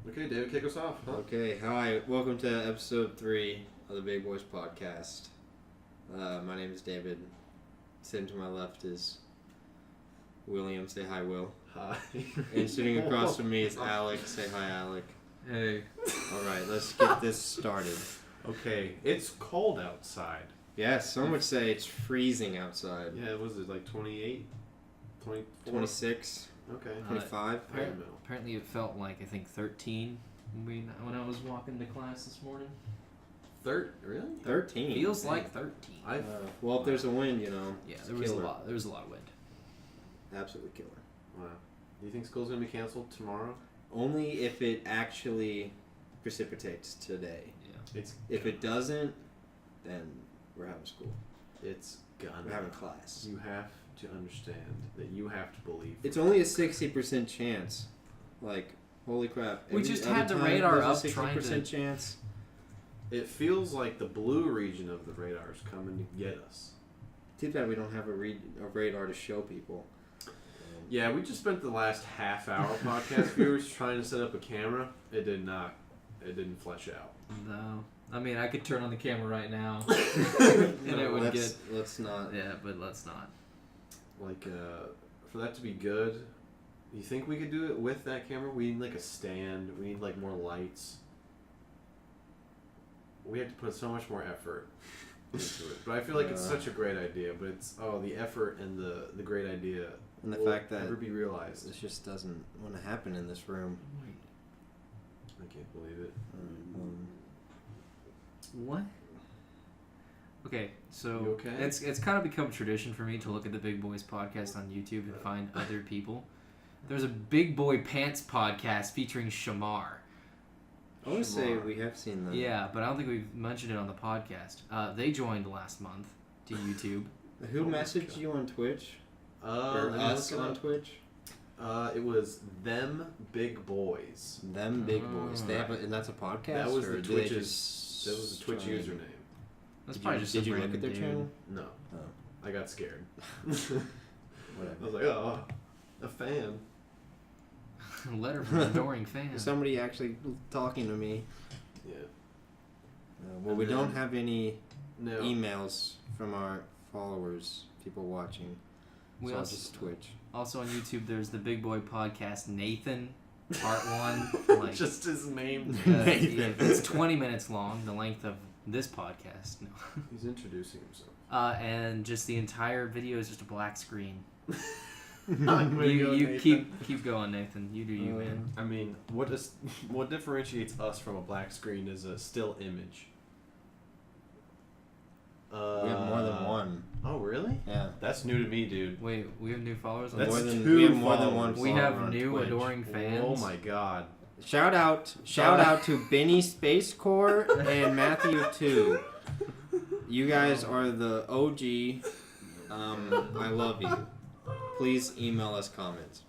Okay, David, kick us off. Huh? Okay, hi. Welcome to episode 3 of the Big Boys podcast. My name is David. Sitting to my left is William. Say hi, Will. Hi. And sitting across from me is Alec. Say hi, Alec. Hey. Alright, let's get this started. Okay, it's cold outside. Yes, some would say it's freezing outside. Yeah, was it like 28? 24? 26, Okay. 25. Apparently it felt like, I think, 13 when I was walking to class this morning. Really? 13. Feels like 13. Well, if there's a wind, you know. Yeah, it's there was killer. a lot. There was a lot of wind. Absolutely killer. Wow. Do you think school's going to be canceled tomorrow? Only if it actually precipitates today. Yeah. If it doesn't, then we're having school. It's gonna. We're having class. You have to understand that you have to believe. It's only a 60% chance. Like, holy crap. We just had the radar up trying to... 60% chance. It feels like the blue region of the radar is coming to get us. Too bad we don't have a radar to show people. Yeah, we just spent the last half hour podcast viewers trying to set up a camera. It didn't flesh out. No. I mean, I could turn on the camera right now. And it would get... Let's not. Yeah, but let's not. Like, for that to be good, you think we could do it with that camera? We need, like, a stand. We need, like, more lights. We have to put so much more effort into it. But I feel like it's such a great idea. But it's, the effort and the great idea And the will fact that never be realized. this just doesn't want to happen in this room. I can't believe it. What? Okay, so You okay? it's kind of become tradition for me to look at the Big Boys podcast on YouTube and find other people. There's a Big Boy Pants podcast featuring Shamar. I want to say we have seen them. Yeah, but I don't think we've mentioned it on the podcast. They joined last month to YouTube. Who messaged you on Twitch? Or Let me us look it on up. Twitch? It was Them Big Boys. Them Big Boys. They have and that's a podcast? That was or the do they Twitch's. just That was the Twitch try and- username. That's Did probably you, just did a you look random at their dude. channel? No, Oh, I got scared. whatever. I was like, oh, a fan. Letter from an adoring fan. Somebody actually talking to me. Yeah. Well, And we then- don't have any No. emails from our followers, people watching. We So also, just Twitch. also on YouTube, there's the Big Boy podcast Nathan, part 1. Like, Just his name. Nathan. It's 20 minutes long, the length of this podcast. No. He's introducing himself. And just the entire video is just a black screen. Way to go, You Nathan. keep going, Nathan. You do you, man. I mean, what differentiates us from a black screen is a still image. We have more than one. Oh, really? Yeah. That's new to me, dude. Wait, we have new followers on That's more Twitch? than, two we have more than one followers. We follower have on new Twitch. adoring fans. Oh my god. Shout out to Benny Space Corps and Matthew 2. You guys are the OG. I love you. Please email us comments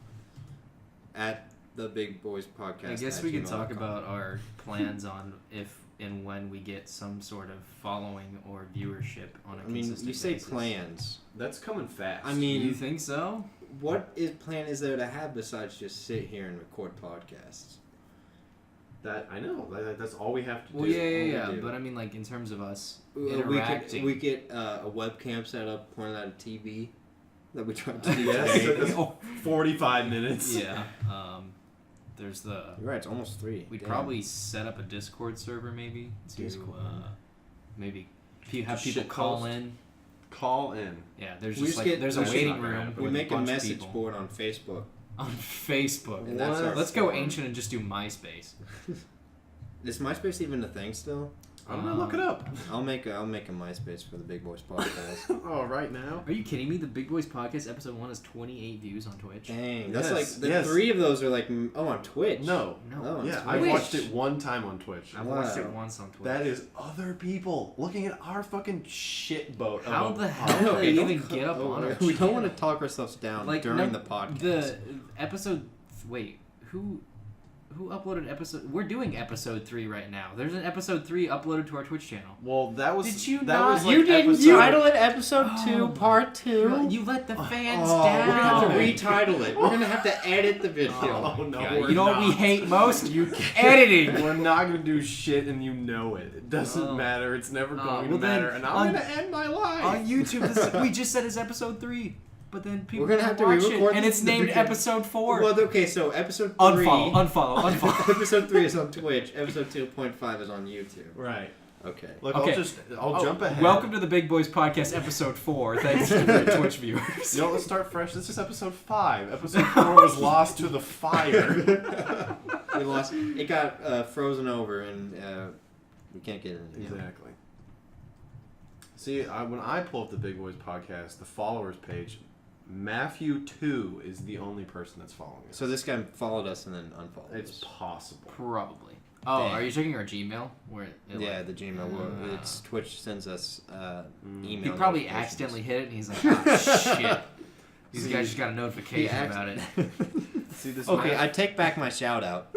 at the Big Boys Podcast. I guess at we could gmail.com. talk about our plans on if and when we get some sort of following or viewership on a I mean, consistent you say basis. plans. That's coming fast. I mean, You think so? what plan is there to have besides just sit here and record podcasts? that I know. That's all we have to do. Well, yeah, all we do. but I mean, like, in terms of us We interacting. we get a webcam set up pointed at a TV that we tried to do Yes, today. it was 45 minutes. Yeah. There's the... You're right, it's almost 3. We'd Damn. probably set up a Discord server, maybe, to Discord. maybe have Just people shit call post. in. Call in. Yeah, there's We just just like get- there's a we should waiting not room. We with make a bunch of message people. board on Facebook. On Facebook. And that's our Let's go forum. ancient and just do MySpace. Is MySpace even a thing still? I'm gonna look it up. I'll make a MySpace for the Big Boys podcast. Oh, right now. Are you kidding me? The Big Boys Podcast episode 1 has 28 views on Twitch. Dang, that's Yes, like yes. 3 of those are like on Twitch. No. No. on Yeah, Twitch. I Twitch. watched it one time on Twitch. I've watched it Wow. once on Twitch. That is other people looking at our fucking shit boat. How of a the hell podcast. did they don't even get up on our We don't want channel? to talk ourselves down Like, during no, the podcast. The episode... Wait, who... Who uploaded episode? We're doing episode 3 right now. There's an episode 3 uploaded to our Twitch channel. Well, that was. Did you that not? Was like You didn't episode... title it episode 2, part 2. You let the fans Oh, down. we're gonna have to retitle it. We're gonna have to edit the video. Oh, no, God, we're you know what we not. hate most? You can't. Editing. We're not gonna do shit, and you know it. It doesn't Oh. matter. It's never going to well then, matter, and I'm on- gonna end my life. On YouTube, we just said it's episode 3, but then people We're gonna have to watch re-record it, and this it's at the named beginning. episode 4. Well, okay, so episode 3... Unfollow. episode 3 is on Twitch. Episode 2.5 is on YouTube. Right. Okay. Look, Okay. I'll jump ahead. Welcome to the Big Boys Podcast, episode 4. Thanks to the Twitch viewers. You know, let's start fresh. This is episode 5. Episode 4 was lost to the fire. We lost. It got frozen over, and we can't get it in. Exactly. See, when I pull up the Big Boys Podcast, the followers page, Matthew 2 is the only person that's following us. So this guy followed us and then unfollowed It's us. possible. Probably. Oh, Damn. are you checking our Gmail? Where it, Yeah, like, the Gmail. It's Twitch sends us email. he probably notifications. accidentally hit it, and he's like, oh, shit. These guys just got a notification about it. See this? Okay, I take back my shout out.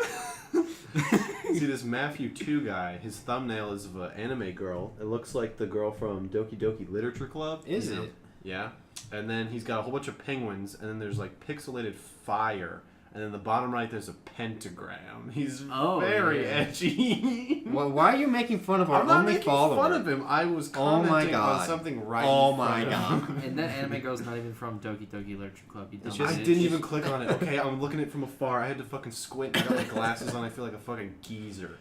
See this Matthew 2 guy. His thumbnail is of an anime girl. It looks like the girl from Doki Doki Literature Club. Is You know? it? Yeah. And then he's got a whole bunch of penguins, and then there's like pixelated fire. And then the bottom right, there's a pentagram. He's very yeah. edgy. Well, why are you making fun of our I'm not only making follower? fun of him. I was Oh my commenting on God. something right Oh in my front of God. him. And that anime girl's not even from Doki Doki Literature Club. You dumb It's just- I bitch. didn't even click on it. Okay, I'm looking at it from afar. I had to fucking squint. I got my glasses on. I feel like a fucking geezer.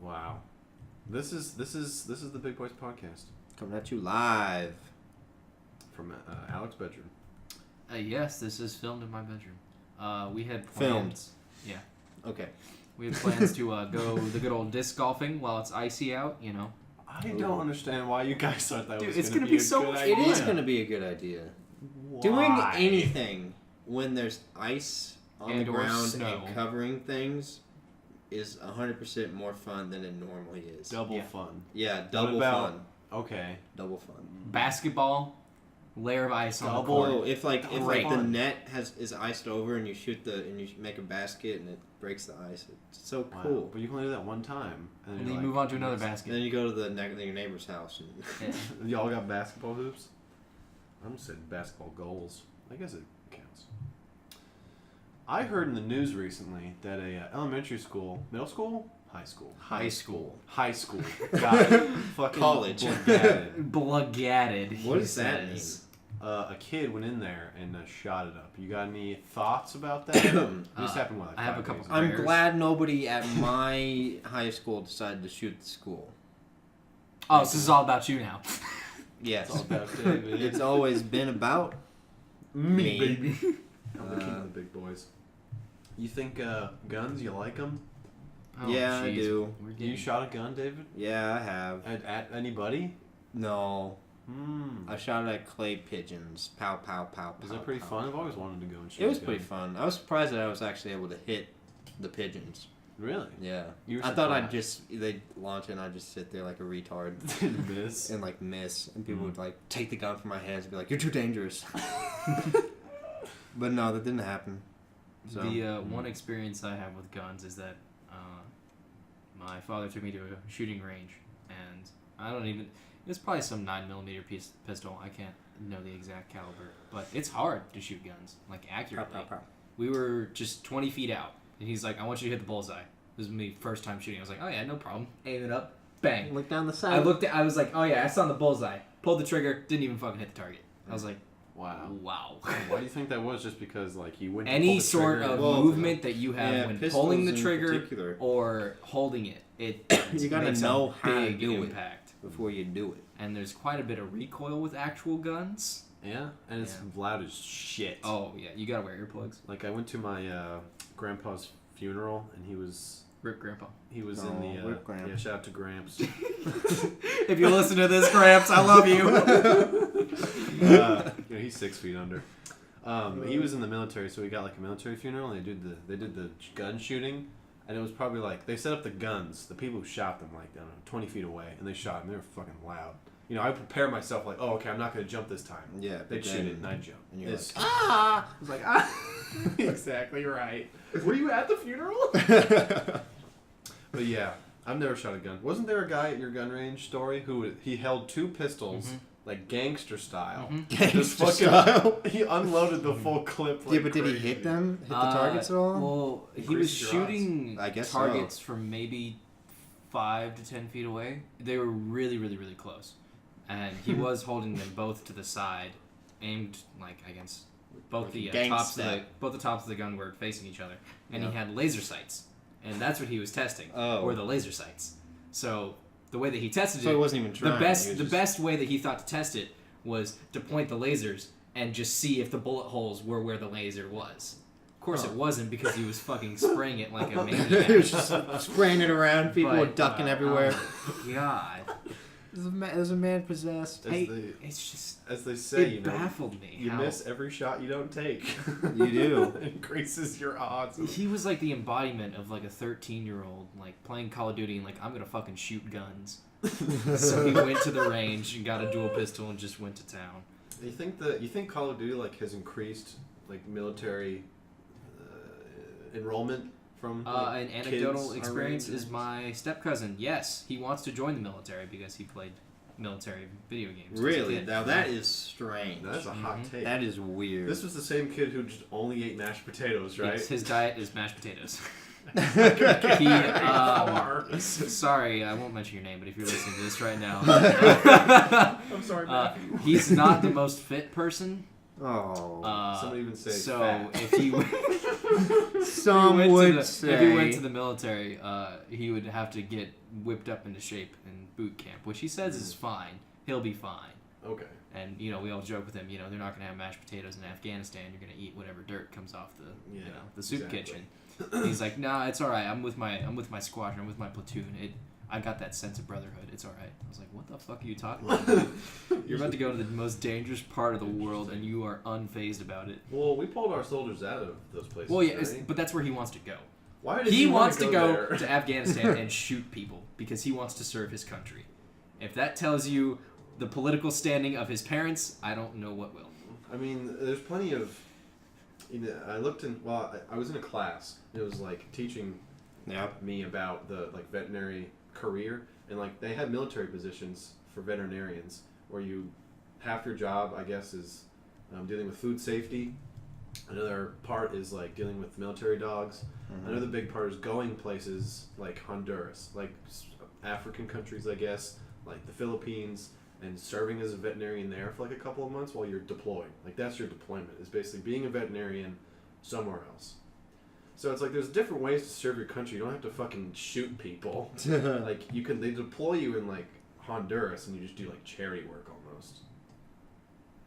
Wow. This is the Big Boys Podcast Coming at you live. from Alex's bedroom. Yes, this is filmed in my bedroom. We had Filmed. plans. Yeah. Okay. We had plans to go the good old disc golfing while it's icy out, you know. I don't understand why you guys thought that Dude, was it's gonna gonna be be a so good much idea. It is going to be a good idea. Why? Doing anything when there's ice on And the or ground snow. and covering things is 100% more fun than it normally is. Double Yeah. fun. Yeah, double about- fun. Okay. Double fun. Basketball, layer of ice on the Double. court. Oh, if like Great. the net is iced over and you make a basket and it breaks the ice, it's so Wow. cool. But you can only do that one time. And you're then you like, move on to another And basket. then you go to your neighbor's house and Yeah. Y'all got basketball hoops? I'm just saying basketball goals. I guess it counts. I heard in the news recently that a elementary school, middle school, high school, high school. high school got fucking College. bloodgatted. Bloodgatted. What he does that mean? says. A kid went in there and shot it up. You got any thoughts about that? This happened what, like I have 5 a couple- days ago? I'm Prayers. glad nobody at my high school decided to shoot the school. Oh, so this is all about you now. Yes. It's all about David. It's always been about me. baby. I'm the king of the big boys. You think guns? You like them? Oh, Yeah, I jeez. do. We're You getting- shot a gun, David? Yeah, I have. At anybody? No. Hmm. I shot at clay pigeons. Pow, pow, pow, pow. Is that pretty pow, fun? I've pow. always wanted to go and shoot. It was a pretty gun. fun. I was surprised that I was actually able to hit the pigeons. Really? Yeah. You were I thought surprised. they'd launch it and I'd just sit there like a retard Miss. and like miss. And people would like take the gun from my hands and be like, "You're too dangerous." But no, that didn't happen. So The one experience I have with guns is that my father took me to a shooting range, and I don't even. It's probably some 9mm pistol. I can't know the exact caliber, but it's hard to shoot guns like accurately. Pow, pow, pow. We were just 20 feet out, and he's like, "I want you to hit the bullseye." This is me first time shooting. I was like, "Oh yeah, no problem." Aim it up, bang. Look down the side. I looked at. I was like, "Oh yeah, that's on the bullseye." Pulled the trigger, didn't even fucking hit the target. I was like, Wow. "Wow." Why do you think that was? Just because like he went to Any pull the sort trigger of Well, movement that you have yeah, when pistols pulling the in trigger particular. or holding it, it You gotta makes know a how to big do it. impact. before you do it. And there's quite a bit of recoil with actual guns. Yeah, and it's Yeah. loud as shit. Oh yeah, you gotta wear earplugs. Like I went to my grandpa's funeral, and he was Rip Grandpa. in Oh, the rip Gramps. yeah. Shout out to Gramps. If you listen to this, Gramps, I love you. Yeah, he's 6 feet under. He was in the military, so we got like a military funeral, and they did the gun shooting, and it was probably like they set up the guns. The people who shot them like I don't know 20 feet away, and they shot them. They were fucking loud. I prepare myself like, oh, okay, I'm not going to jump this time. Yeah. They'd shoot it and I'd jump. And you're It's- like, ah! I was like, ah. Exactly right. Were you at the funeral? But yeah, I've never shot a gun. Wasn't there a guy at your gun range story who he held 2 pistols, like gangster style? Just Gangster fucking, style. he unloaded the full clip. Like Yeah, but did he crazy. hit them? Hit the targets at all? Well, he was Increases your shooting odds. I guess targets from maybe 5 to 10 feet away. They were really, really, really close, and he was holding them both to the side, aimed like against both Like the a tops of gangsta. the tops of the gun were facing each other, and Yeah. he had laser sights, and that's what he was testing. Oh. Were the laser sights. So the way that he tested So it, it wasn't even trying. the he best was the just- best way that he thought to test it was to point the lasers and just see if the bullet holes were where the laser was. Of course, it wasn't because he was fucking spraying it like a maniac. He was just spraying it around. People were But, ducking everywhere. God, There's a man possessed. As, Hey, they, it's just as they say, it baffled me. you how miss every shot you don't take. You do. It increases your odds. He was like the embodiment of like a 13-year-old, like playing Call of Duty and like I'm gonna fucking shoot guns. So he went to the range and got a dual pistol and just went to town. You think Call of Duty like has increased like military enrollment from like, An anecdotal kids experience our age? is my step cousin. Yes, he wants to join the military because he played military video games. as a Really? kid. Now that is strange. That's a hot take. That is weird. This was the same kid who just only ate mashed potatoes, right? Yes, his diet is mashed potatoes. He, Sorry, I won't mention your name, but if you're listening to this right now, I'm sorry, Matthew. he's not the most fit person. Oh. Some would even say So fat. if he Some went to would the- say. if he went to the military, he would have to get whipped up into shape in boot camp, which he says is fine. He'll be fine. Okay. And we all joke with him. They're not gonna have mashed potatoes in Afghanistan. You're gonna eat whatever dirt comes off the soup exactly. kitchen. He's like, nah, it's all right. I'm with my squadron. I'm with my platoon. I got that sense of brotherhood. It's all right. I was like, what the fuck are you talking about, dude? You're about to go to the most dangerous part of the world, and you are unfazed about it. Well, we pulled our soldiers out of those places. Well, yeah, right? but that's where he wants to go. Why does He wanna wants to go there? to Afghanistan and shoot people because he wants to serve his country. If that tells you the political standing of his parents, I don't know what will. I mean, there's plenty of. I looked in. Well, I was in a class. It was like teaching me about the like veterinary career, and like they had military positions for veterinarians where half your job, I guess, is dealing with food safety. Another part is like dealing with military dogs. Mm-hmm. Another big part is going places like Honduras, like African countries, I guess, like the Philippines, and serving as a veterinarian there for like a couple of months while you're deployed. Like that's your deployment, is basically being a veterinarian somewhere else. So it's like there's different ways to serve your country. You don't have to fucking shoot people. Like they deploy you in like Honduras and you just do like charity work almost.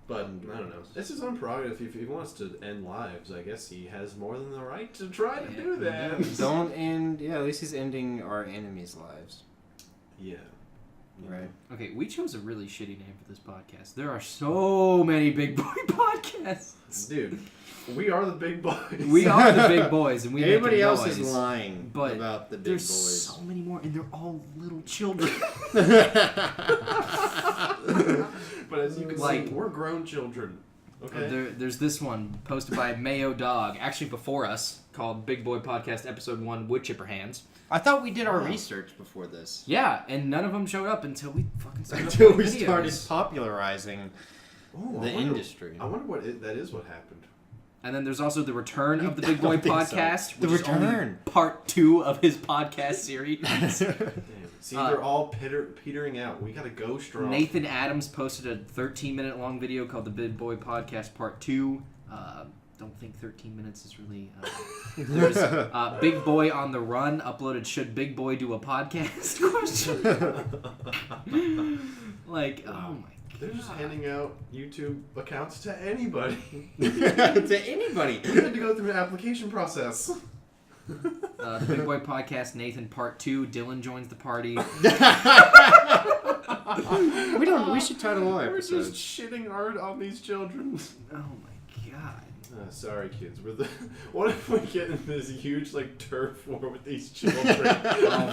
But I don't know. It's his own prerogative. If he wants to end lives, I guess he has more than the right to try to do that. Don't end. Yeah, at least he's ending our enemies' lives. Yeah. Right. Okay, we chose a really shitty name for this podcast. There are so many big boy podcasts. Dude, we are the big boys. We are the big boys, and we Everybody make a else noise, is lying but about the big there's boys. so many more, and they're all little children. But as you can Like- see, we're grown children. Okay. There's this one posted by Mayo Dog, actually before us, called Big Boy Podcast Episode 1, Wood Chipper Hands. I thought we did our research before this. Yeah, and none of them showed up until we fucking started Until we uploading started videos. popularizing Ooh, the industry. I wonder what that is. What happened? And then there's also the return of the I Big Boy don't think so. Podcast, The which is only return. part 2 of his podcast series. Damn. See, they're all petering out. We gotta go strong. Nathan Adams posted a 13-minute long video called the Big Boy Podcast Part 2. Don't think 13 minutes is really... there's Big Boy on the Run uploaded Should Big Boy Do a Podcast? Question. Like, oh my god. They're just handing out YouTube accounts to anybody. To anybody. We had to go through an application process. The Big Boy Podcast Nathan Part 2. Dylan joins the party. We should title all We're just episodes. shitting hard on these children. Oh my god. Sorry, kids. What if we get in this huge like turf war with these children? my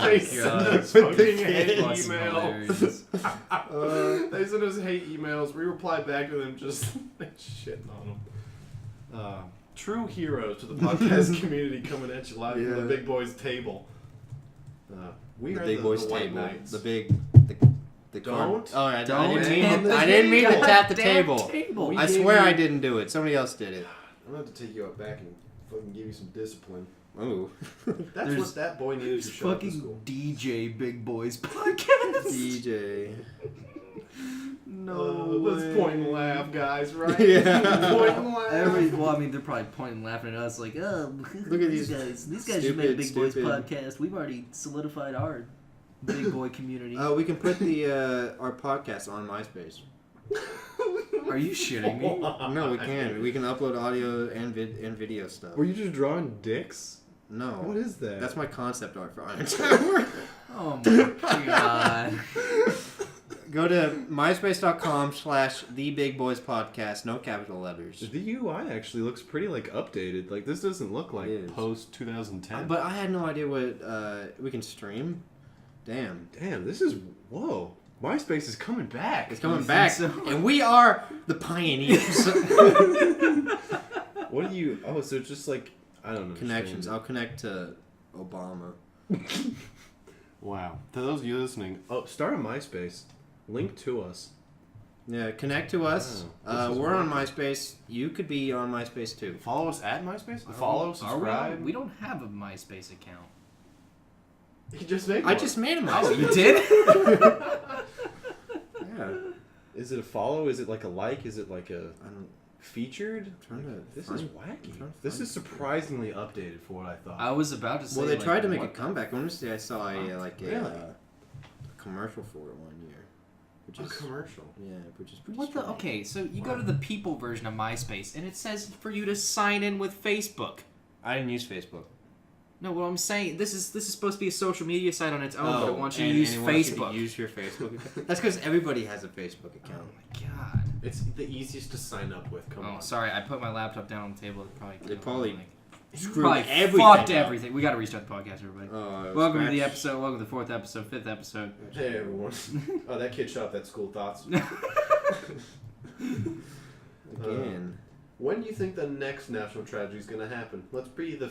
They God. send us With the fucking hate That's emails. hilarious. They send us hate emails. We reply back to them just like shitting on them. True heroes to the podcast community coming at you live from the Big Boys table. We The are Big Boys the White table. Knights. The Don't. I Don't didn't tap I didn't mean to the tap the damn table. table. I gave swear you- I didn't do it. Somebody else did it. I'm going to have to take you out back and fucking give you some discipline. Ooh. That's what that boy needed to show up to school. DJ Big Boys podcast. DJ. No let's point and laugh, guys, right? Yeah. Point and laugh. Well, I mean, they're probably pointing and laughing at us like, oh, Look at these these guys. These guys just made a Big Boys stupid- podcast. We've already solidified our Big Boy community. We can put the our podcast on MySpace. Are you shitting me? No, we can. We can upload audio and video stuff. Were you just drawing dicks? No. What is that? That's my concept art for Iron Tower. Oh my god. Go to myspace.com/thebigboyspodcast, no capital letters. The UI actually looks pretty like updated. Like this doesn't look like It is. post 2010. But I had no idea what we can stream. Damn. Damn, this is whoa. MySpace is coming back. It's coming think back, so? and we are the pioneers. What do you? Oh, so it's just like I don't know. Connections. I'll connect to Obama. Wow. To those of you listening, start a MySpace. Link to us. Yeah, connect to us. Wow, this is We're on weird. MySpace. You could be on MySpace too. Follow us at MySpace. Are we? We don't have a MySpace account. You just made I just made a MySpace. Oh, you did? Yeah. Is it a follow? Is it like a like? Is it like a I don't. featured? I'm trying to. This find- is I'm trying wacky. to This find is surprisingly updated for what I thought. I was about to say. Well, they like, tried to make a what- comeback. Honestly, I saw a Really? commercial for it one year, which A is commercial. yeah, which is pretty. What the? strange. Okay, so you go to the people version of MySpace, and it says for you to sign in with Facebook. I didn't use Facebook. No, what I'm saying, this is supposed to be a social media site on its own, but it wants you to and use it wants you to Facebook. use your Facebook account. That's because everybody has a Facebook account. Oh my god. It's the easiest to sign up with. Come Oh, on. sorry, I put my laptop down on the table. It probably like, Screwed probably everything fucked up. everything. We got to restart the podcast, everybody. Welcome to the episode. Welcome to the 4th episode, 5th episode. Hey everyone. Oh, that kid shot up that school thoughts. Again. When do you think the next national tragedy is going to happen? Let's be the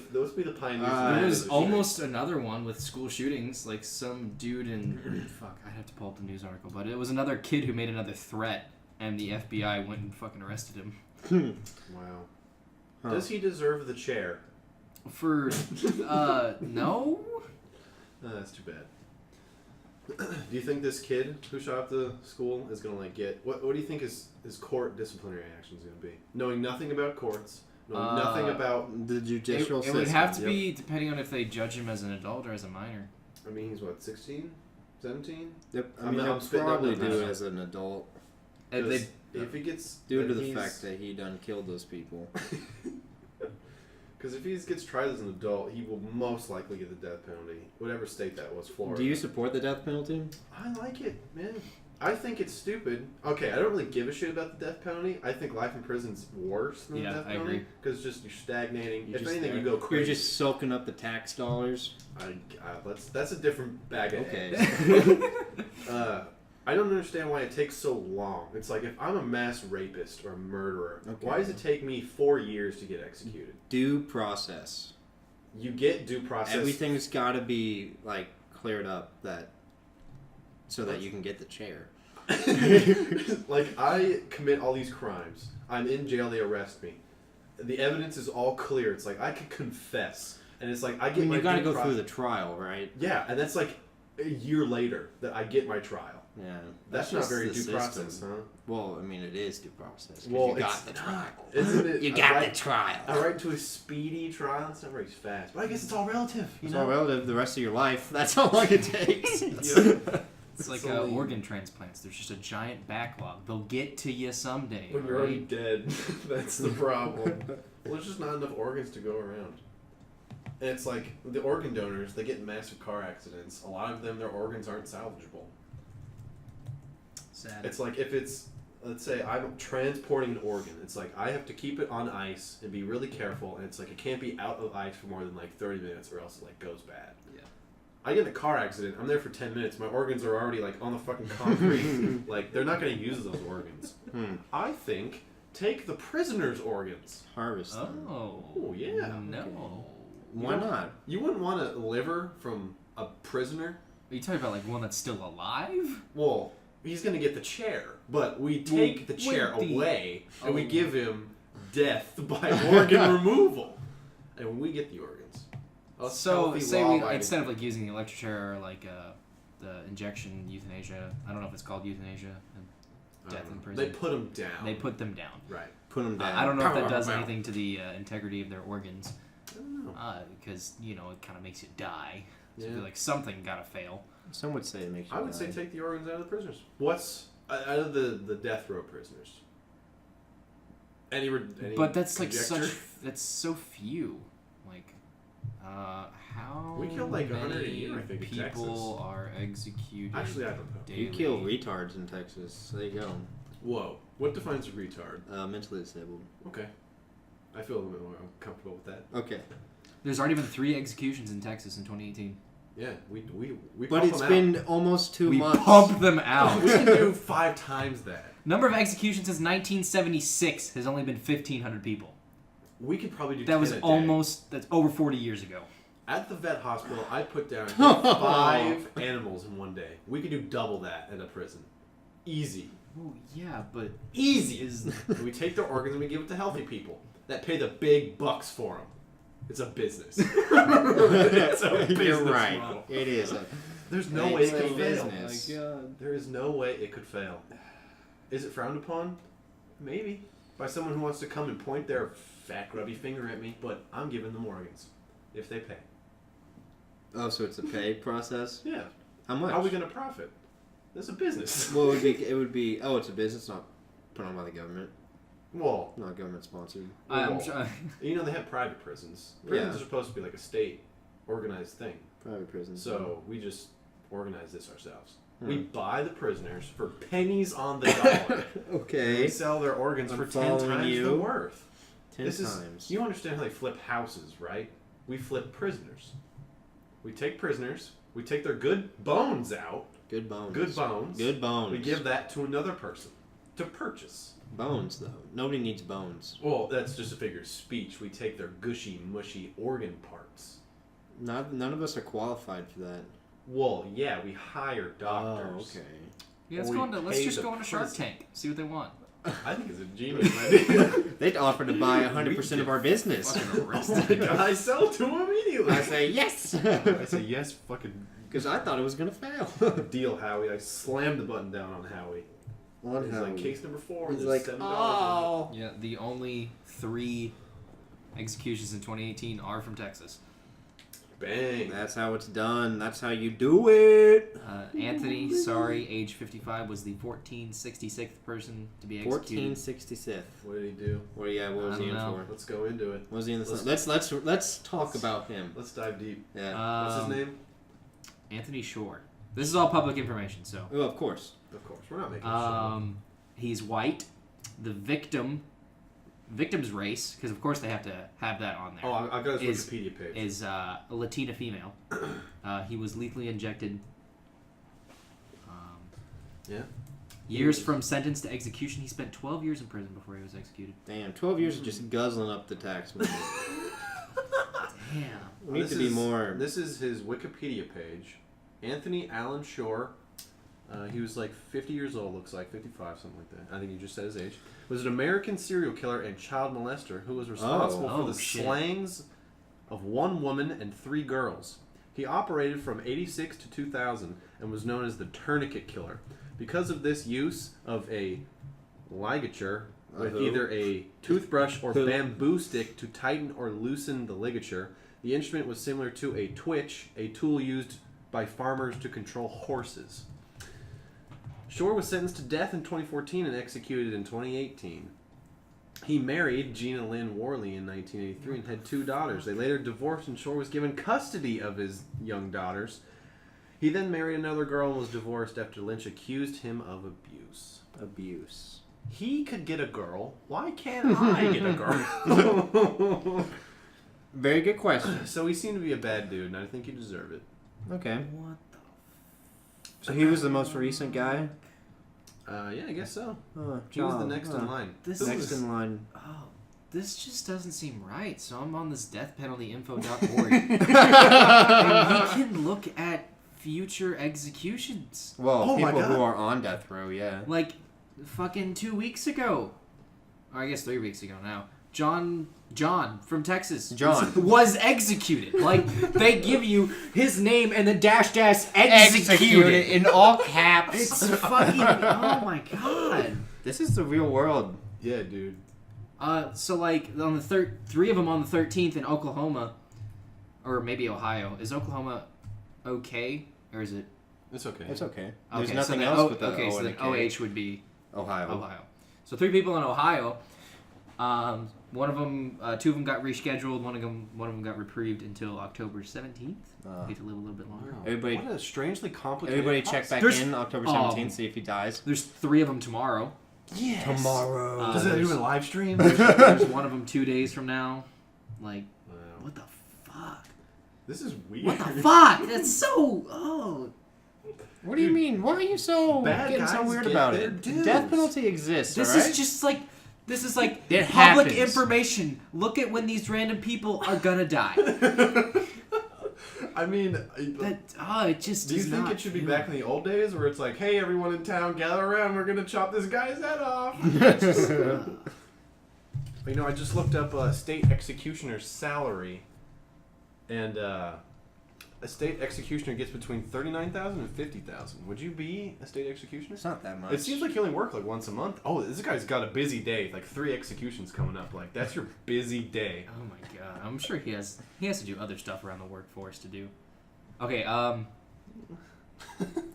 pioneers. Uh, of There the was shit. almost another one with school shootings, like some dude in fuck. I'd have to pull up the news article, but it was another kid who made another threat, and the FBI went and fucking arrested him Wow. Huh. Does he deserve the chair? for no. That's too bad. Do you think this kid who shot up the school is gonna like get what do you think his court disciplinary action is gonna be? Knowing nothing about courts, knowing nothing about. The judicial It system. would have to Yep. be depending on if they judge him as an adult or as a minor. I mean, he's what 16, 17. Yep. I I'm- mean, I'm they'll spitting out probably do numbers. it as an adult And Because they, if he gets due to then the he's- fact that he done killed those people. Because if he gets tried as an adult, he will most likely get the death penalty, whatever state that was, Florida. Do you support the death penalty? I like it, man. I think it's stupid. Okay, I don't really give a shit about the death penalty. I think life in prison's worse than Yeah, the death I penalty. agree. Because just you're stagnating. You're If just anything, there. you go crazy. You're just soaking up the tax dollars. That's a different bag of Okay. eggs. I don't understand why it takes so long. It's like if I'm a mass rapist or a murderer, Okay. why does it take me 4 years to get executed? Due process. You get due process. Everything's got to be like cleared up so that you can get the chair. Like I commit all these crimes. I'm in jail. They arrest me. The evidence is all clear. It's like I could confess, and it's like I I get mean, my you got to due go through the process. trial, right? Yeah, and that's like a year later that I get my trial. Yeah. That's not just very the due system. process, huh? Well, I mean, it is due process. 'Cause Well, you got it's the not. trial. Isn't it? You a got right- the trial. A right to a speedy trial. It's not very fast, but I guess it's all relative. You It's know. all relative. The rest of your life. That's how long it takes. Yeah. it's like only- organ transplants. There's just a giant backlog. They'll get to you someday. When you're right? already dead, that's the problem. Well, there's just not enough organs to go around. And it's like the organ donors, they get in massive car accidents. A lot of them, their organs aren't salvageable. Sad. It's like if it's let's say I'm transporting an organ. It's like I have to keep it on ice and be really careful, and it's like it can't be out of ice for more than like 30 minutes or else it like goes bad. Yeah. I get in a car accident. I'm there for 10 minutes. My organs are already like on the fucking concrete. Like they're not going to use those organs. I think take the prisoner's organs. Harvest them. Oh yeah. No. Why not? You wouldn't want a liver from a prisoner. Are you talking about like one that's still alive? Well, he's going to get the chair, but we take the chair away and we give him death by organ removal, and we get the organs. So, say we, instead of like using the electric chair or like the injection euthanasia, I don't know if it's called euthanasia, death in prison. They put them down. They put them down. Right. Put them down. I don't know if that does anything to the integrity of their organs. I don't know. Because, you know, it kind of makes you die. So Yeah. I feel like something gotta fail. Some would say it makes you I would say take the organs out of the prisoners. What's out of the death row prisoners? Any But that's conjecture? like that's so few. Like, how We kill like 100 a many year, I think, in people Texas. are executed? Actually, I don't know. daily? You kill retards in Texas. There you go. Whoa. What defines a retard? Mentally disabled. Okay. I feel a little bit more comfortable with that. Okay. There's already been 3 executions in Texas in 2018. Yeah, we But pump it's them been almost 2 We months. pump them out. out. We can do 5 times that. Number of executions since 1976 has only been 1,500 people. We could probably do 10 That was a day. that's over 40 years ago. At the vet hospital, I put down 5 animals in one day. We could do double that at a prison. Easy. Oh yeah, but Easy. And we take their organs and we give it to healthy people that pay the big bucks for them. It's a business. It's a business You're right. model. It is. There's no way it It's could a fail. business. Oh my god. There is no way it could fail. Is it frowned upon? Maybe. By someone who wants to come and point their fat, grubby finger at me, but I'm giving them organs. If they pay. Oh, so it's a pay process? Yeah. How much? How are we going to profit? It's a business. Well, it would be. Oh, it's a business, not put on by the government, Well, not government sponsored. I'm Well, trying. you know, they have private prisons. Prisons Yeah. are supposed to be like a state organized thing. Private prison. So we just organize this ourselves. Hmm. We buy the prisoners for pennies on the dollar. We Okay. sell their organs I'm for 10 following times you. the worth. 10 This is, times. you understand how they flip houses, right? We flip prisoners. We take prisoners. We take their good bones out. Good bones. Good bones. Good bones. We give that to another person to purchase. bones though. Nobody needs bones. Well, that's just a figure of speech. We take their gushy, mushy organ parts. None of us are qualified for that. Well, yeah, we hire doctors. Oh, okay. Yeah, We let's pay just the go on a Shark prison. Tank. See what they want. I think it's a genius idea. They'd offer to buy 100% of our business. Fucking Oh my arrested. god, I sell to him immediately. I say yes. I say yes, fucking Because I thought it was gonna fail. deal, Howie. I slammed the button down on Howie. He's like, case number 4. He's There's like, $7 oh. Yeah, the only 3 executions in 2018 are from Texas. Bang. That's how it's done. That's how you do it. Anthony, sorry, age 55, was the 1466th person to be executed. 1466th. What did he do? What was I he in don't know. for? Let's go into it. What was he in the? Let's- Let's talk about him. Let's dive deep. Yeah. What's his name? Anthony Shore. This is all public information, so. Oh, of course. Of course, we're not making sure. He's white. The victim's race, because of course they have to have that on there. Oh, I've got his is- Wikipedia page. Is a Latina female. He was lethally injected. Yeah. Years from sentence to execution. He spent 12 years in prison before he was executed. Damn, 12 years of just guzzling up the tax money. Damn. We need to be more. This is his Wikipedia page. Anthony Allen Shore. He was like 50 years old, looks like 55, something like that. I think you just said his age. Was an American serial killer and child molester who was responsible for the shit. slayings of 1 woman and 3 girls. He operated from 86 to 2000 and was known as the Tourniquet Killer. Because of this use of a ligature with either a toothbrush or bamboo stick to tighten or loosen the ligature, the instrument was similar to a twitch, a tool used by farmers to control horses. Shore was sentenced to death in 2014 and executed in 2018. He married Gina Lynn Worley in 1983 and had 2 daughters. They later divorced and Shore was given custody of his young daughters. He then married another girl and was divorced after Lynch accused him of abuse. Abuse. he could get a girl. Why can't I get a girl? Very good question. So he seemed to be a bad dude, and I think he deserved it. Okay. What the? So he was the most recent guy? Yeah, I guess so. Oh, He was the next in line. This Next is- in line. Oh, this just doesn't seem right. So I'm on this deathpenaltyinfo.org. And he can look at future executions. Well, Oh my people God. who are on death row, yeah. Like, fucking 2 weeks ago. Or I guess 3 weeks ago now. John from Texas. John. Was executed. Like, they give you his name and the dash executed. in all caps. It's fucking, oh my god. This is the real world. Yeah, dude. So like on the three of them on the 13th in Oklahoma, or maybe Ohio. Is Oklahoma okay, or is it? It's okay. It's okay. There's Okay, nothing so then, else with the okay, O so and then the K. OH would be Ohio. Ohio. So 3 people in Ohio. One of them, 2 of them got rescheduled. One of them got reprieved until October 17th. Get to live a little bit longer. Everybody, What a strangely complicated. everybody check back There's- in October 17th, see if he dies. There's 3 of them tomorrow. Yes. Tomorrow. Does that there's- do a live stream? There's one of them 2 days from now. Like, Wow. what the fuck? This is weird. What the fuck? That's so. Oh. What do you mean? Why are you so Bad getting so guys weird get about their it? dues. Death penalty exists, This alright? is just like. This is like It public happens. information. Look at when these random people are gonna die. I mean, It just do you does think not it should be feel- back in the old days where it's like, hey, everyone in town, gather around, we're gonna chop this guy's head off? You know, I just looked up a state executioner's salary, and a state executioner gets between $39,000 and $50,000. Would you be a state executioner? It's not that much. It seems like you only work like once a month. Oh, this guy's got a busy day, like 3 executions coming up. Like that's your busy day. Oh my god! I'm sure he has to do other stuff around the workforce to do. Okay,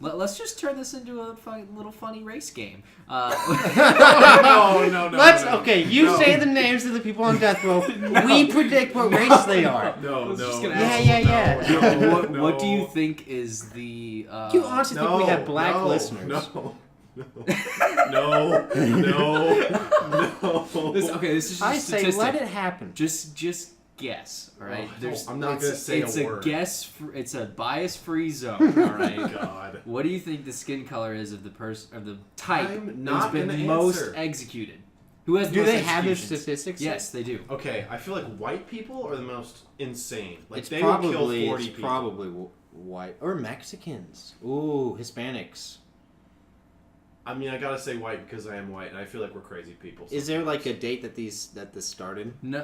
let's just turn this into a little funny race game. No. Okay, you say the names of the people on death row. We predict what race they are. No. just gonna Yeah, ask- yeah. What do you think is the? You honestly think we have black listeners? No. This is just I a say statistic. let it happen. Just guess, all right? Oh, I'm not gonna say it's a word. It's a bias-free zone, all right? God. What do you think the skin color is of the person, of the type I'm not who's been gonna most answer. executed? Who has the Do most they have their executions? statistics? Yes, they do. Okay, I feel like white people are the most insane. Like It's they will kill probably 40 people. white or Mexicans. Ooh, Hispanics. I mean, I gotta say white because I am white, and I feel like we're crazy people. Is there like a date that this started? No,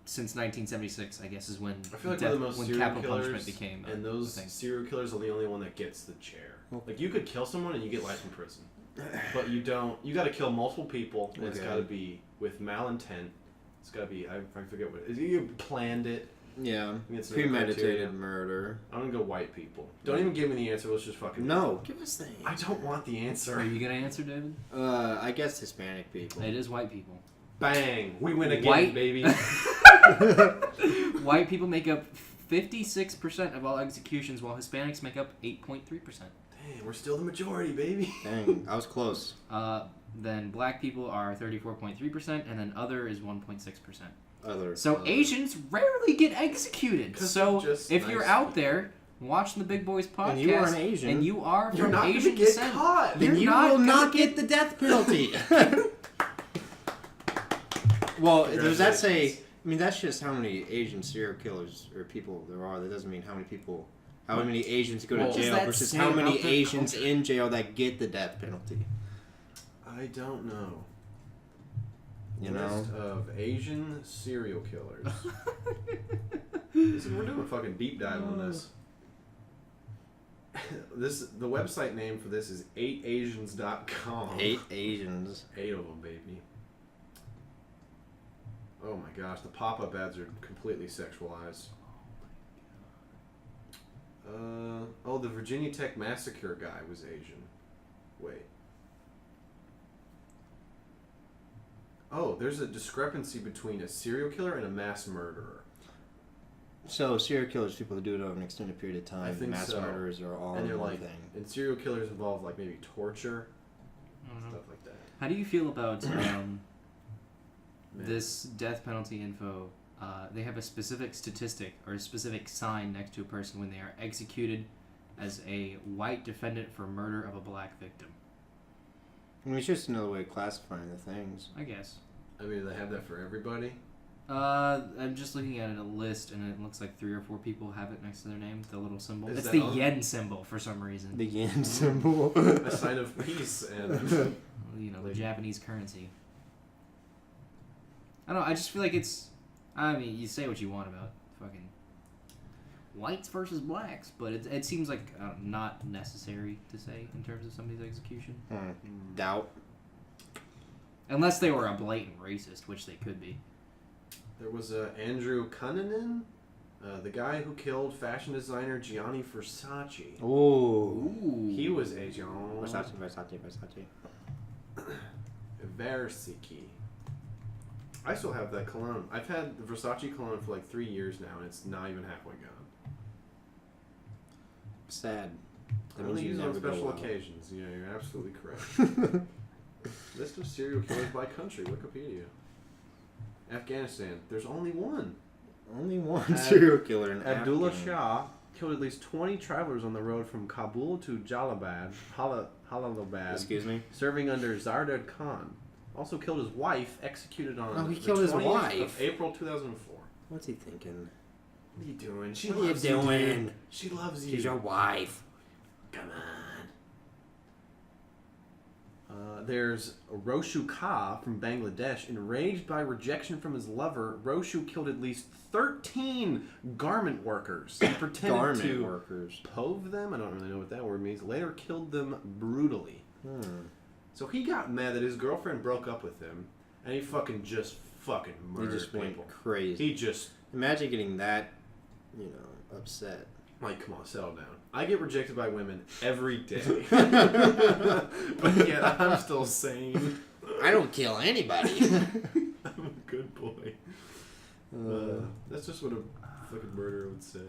since 1976, I guess, is when I feel like we're the most when serial capital punishment killers, became and a those thing. serial killers are the only one that gets the chair. Well- Like you could kill someone and you get life in prison, but you don't. You got to kill multiple people, and it's Okay. got to be with malintent. It's got to be. I forget what. You planned it. Yeah, It's another criteria. premeditated murder. I'm gonna go white people. Don't even give me the answer. Let's just fucking. No, give us the. I don't want the answer. Are you gonna answer, David? I guess Hispanic people. It is white people. Bang! We win again, White- baby. White people make up 56% of all executions, while Hispanics make up 8.3%. Dang, we're still the majority, baby. Dang, I was close. Then black people are 34.3%, and then other is 1.6%. Other. So Asians rarely get executed. 'Cause So they're just if you're nice out people. there watching the Big Boys podcast, And you are an Asian. and you are You're from not Asian gonna get descent, caught. then you're you not will gonna not get the death penalty. Well, does that say? Congratulations. I mean, that's just how many Asian serial killers or people there are. That doesn't mean how many people, how many Asians go to Well, jail does that versus say how many about their Asians culture? in jail that get the death penalty. I don't know. You List know? of Asian serial killers. We're doing a fucking deep dive on this. The website name for this is 8asians.com. 8 Asians. 8 of them, baby. Oh my gosh, the pop-up ads are completely sexualized. The Virginia Tech massacre guy was Asian. Wait. Oh, there's a discrepancy between a serial killer and a mass murderer. So serial killers, people that do it over an extended period of time. I think Mass so. murderers are all And in they're one like, thing. and serial killers involve like maybe torture, stuff like that. How do you feel about this death penalty info? They have a specific statistic or a specific sign next to a person when they are executed as a white defendant for murder of a black victim. I mean, it's just another way of classifying the things. I guess. I mean, they have that for everybody. I'm just looking at a list, and it looks like 3 or 4 people have it next to their name, the little symbol. Is It's that the all? yen symbol for some reason. The yen symbol. A sign of peace and You know, the Japanese currency. I don't know, I just feel like it's... I mean, you say what you want about fucking whites versus blacks, but it seems like not necessary to say in terms of somebody's execution. Doubt. Unless they were a blatant racist, which they could be. there was Andrew Cunanan, the guy who killed fashion designer Gianni Versace. Ooh. He was a Versace. Versiki. I still have that cologne. I've had the Versace cologne for like 3 years now, and it's not even halfway gone. Sad. I only use it on special occasions. Yeah, you're absolutely correct. List of serial killers by country, Wikipedia. Afghanistan. There's only one. Only one serial killer in Abdullah Afghan. Shah killed at least 20 travelers on the road from Kabul to Jalalabad, Excuse me? serving under Zardad Khan. Also killed his wife, executed on Oh, he the killed his 20th wife? of April 2004. What's he thinking? What are you doing? She What are you loves doing? dude. She loves you. She's your wife. Come on. There's Roshu Ka from Bangladesh. Enraged by rejection from his lover, Roshu killed at least 13 garment workers. He pretended to workers. pove them. I don't really know what that word means. Later killed them brutally. So he got mad that his girlfriend broke up with him, and he fucking murdered He just people. went crazy. He just... Imagine getting that, upset. Like, come on, settle down. I get rejected by women every day. But yet I'm still sane. I don't kill anybody. I'm a good boy. That's just what a fucking murderer would say.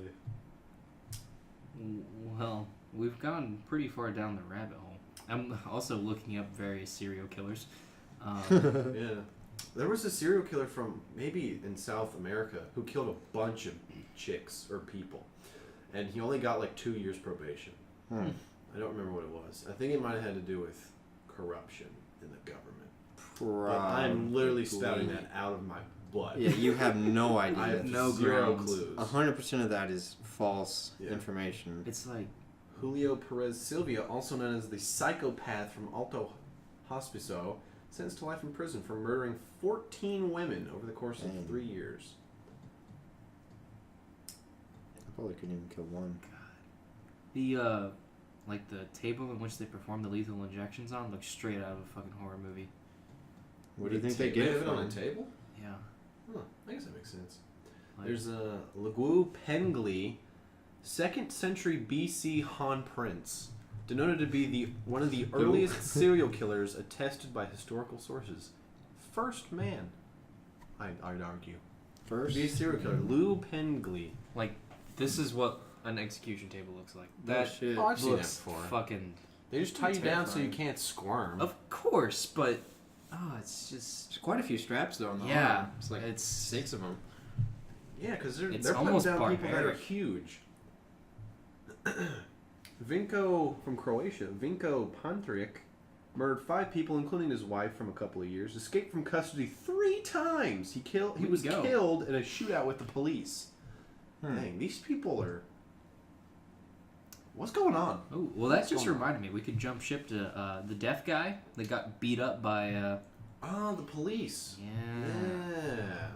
Well, we've gone pretty far down the rabbit hole. I'm also looking up various serial killers. Yeah. There was a serial killer from maybe in South America who killed a bunch of chicks or people. And he only got like 2 years probation. I don't remember what it was. I think it might have had to do with corruption in the government. But I'm literally spouting that out of my butt. Yeah, you have no idea. I have No zero grounds. clues. 100% of that is false Yeah. information. It's like... Julio Perez Silva, also known as the psychopath from Alto Hospicio, sentenced to life in prison for murdering 14 women over the course of 3 years. I probably couldn't even kill one. The, like the table in which they perform the lethal injections on looks straight out of a fucking horror movie. What do you think they get it it on a from? table? Yeah. Huh, I guess that makes sense. Like, There's a Lagu Pengli, 2nd century BC Han Prince, denoted to be one of the earliest serial killers attested by historical sources. First man, I'd argue. First? Be a serial killer. Lu Pengli. like, this is what an execution table looks like. No That shit. Oh, I've seen that looks before. fucking... They just tie you down so you Terrifying. can't squirm. Of course, but... Oh, it's just... There's quite a few straps though on the Yeah, arm. It's like it's 6 of them. Yeah, because It's they're putting almost down people that are barbaric. huge. Vinko from Croatia, Vinko Pantric, murdered 5 people, including his wife, from a couple of years. Escaped from custody 3 times. He was killed in a shootout with the police. Dang, these people are... What's going on? Oh, well, that What's just going on? reminded me. We could jump ship to the deaf guy that got beat up by... Oh, the police. Yeah. Yeah.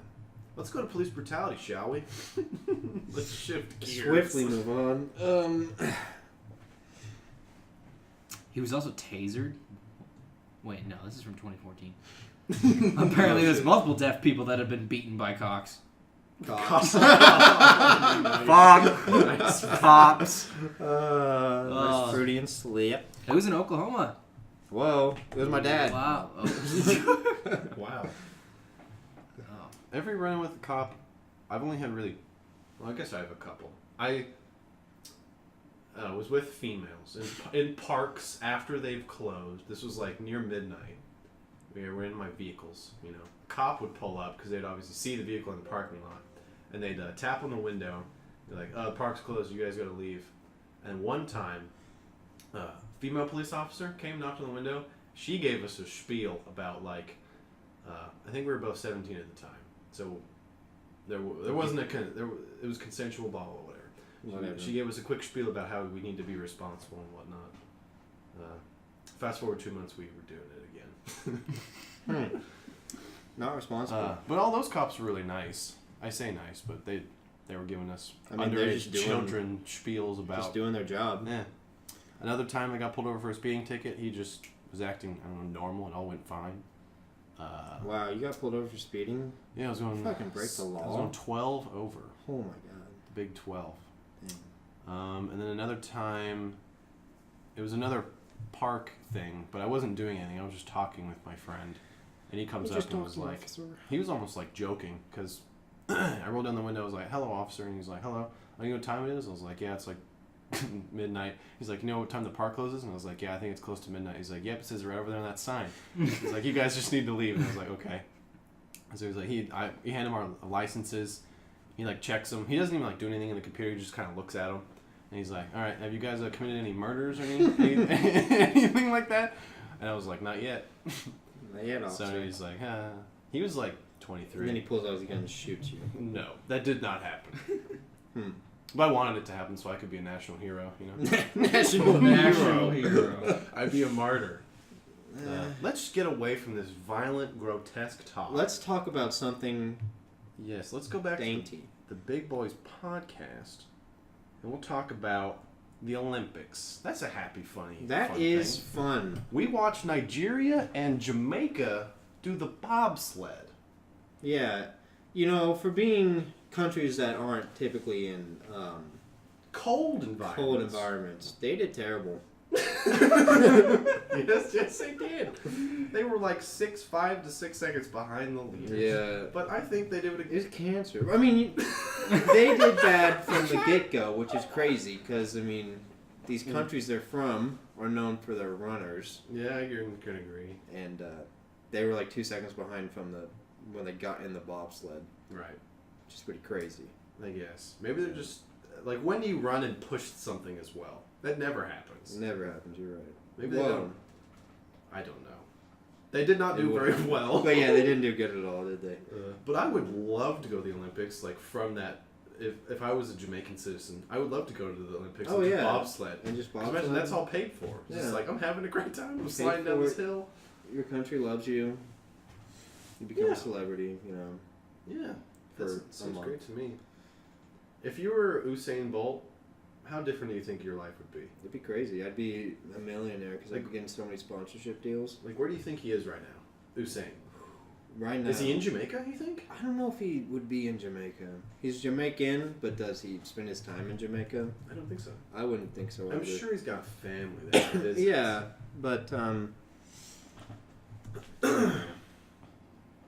Let's go to police brutality, shall we? Let's shift gears. Swiftly move on. He was also tasered. Wait, no, this is from 2014. Apparently, there's multiple deaf people that have been beaten by cocks. Cops. Nice. Pops. Nice Freudian slip. It was in Oklahoma. Whoa, it was my dad. Wow. Oh. Wow. Oh. Every run with a cop, I've only had really... Well, I guess I have a couple. I was with females in parks after they've closed. This was like near midnight. we're in my vehicles, you know. A cop would pull up because they'd obviously see the vehicle in the parking lot, and they'd tap on the window. They're like, "Oh, the park's closed. You guys got to leave." And one time, female police officer came, knocked on the window. She gave us a spiel about like, I think we were both 17 at the time, so there wasn't it was consensual, blah blah whatever. She gave us a quick spiel about how we need to be responsible and whatnot. Fast forward 2 months, we were doing it again. Not responsible. But all those cops were really nice. I say nice, but they were giving us underage children spiels about just doing their job. Yeah. Another time I got pulled over for a speeding ticket. He just was acting, I don't know, normal. It all went fine. Wow, you got pulled over for speeding? Yeah, I was going. Fucking break the law. I was going 12 over. Oh my god. The big 12. Damn. And then another time, it was another park thing, but I wasn't doing anything. I was just talking with my friend, and he comes up and was like, he was almost like joking because I rolled down the window. I was like, "Hello, officer," and he's like, "Hello." You know what time it is? I was like, "Yeah, it's like midnight." He's like, "You know what time the park closes?" And I was like, "Yeah, I think it's close to midnight." He's like, "Yep, it says right over there on that sign." He's like, "You guys just need to leave." And I was like, "Okay." And so he's like, he handed him our licenses. He like checks them. He doesn't even like do anything in the computer. He just kind of looks at them. And he's like, "All right, have you guys committed any murders or anything like that?" And I was like, "Not yet." Not yet, officer. So he's like, he was like 23. And then he pulls out his gun and shoots you. No, that did not happen. But I wanted it to happen so I could be a national hero, you know? National hero. I'd be a martyr. Let's get away from this violent, grotesque talk. Let's talk about something Yes, let's go back dainty. to the Big Boys podcast, and we'll talk about the Olympics. That's a happy, funny That fun is thing. fun. We watched Nigeria and Jamaica do the bobsled. Yeah. You know, for being countries that aren't typically in Cold cold environments, they did terrible. yes, they did. They were like 5 to 6 seconds behind the leaders. Yeah. But I think they did it. It's cancer. I mean, they did bad from the get-go, which is crazy because, I mean, these countries they're from are known for their runners. Yeah, I can agree. And they were like 2 seconds behind from when they got in the bobsled. Right. Which is pretty crazy. I guess. Maybe they're just... Like, when do you run and push something as well? That never happens. It never happens, you're right. Maybe they don't. I don't know. They did not do very well. But yeah, they didn't do good at all, did they? But I would love to go to the Olympics, like, from that... If I was a Jamaican citizen, I would love to go to the Olympics and just bobsled. And just 'Cause bobsled. imagine that's all paid for. It's just like, I'm having a great time. I'm sliding for down this it. hill. Your country loves you. You become a celebrity, you know. Yeah. For That a sounds month. great to me. If you were Usain Bolt, how different do you think your life would be? It'd be crazy. I'd be a millionaire because I'd be getting so many sponsorship deals. Like, where do you think he is right now? Usain. Right now. Is he in Jamaica, you think? I don't know if he would be in Jamaica. He's Jamaican, but does he spend his time in Jamaica? I don't think so. I wouldn't think so. I'm either. sure he's got family there. Yeah, but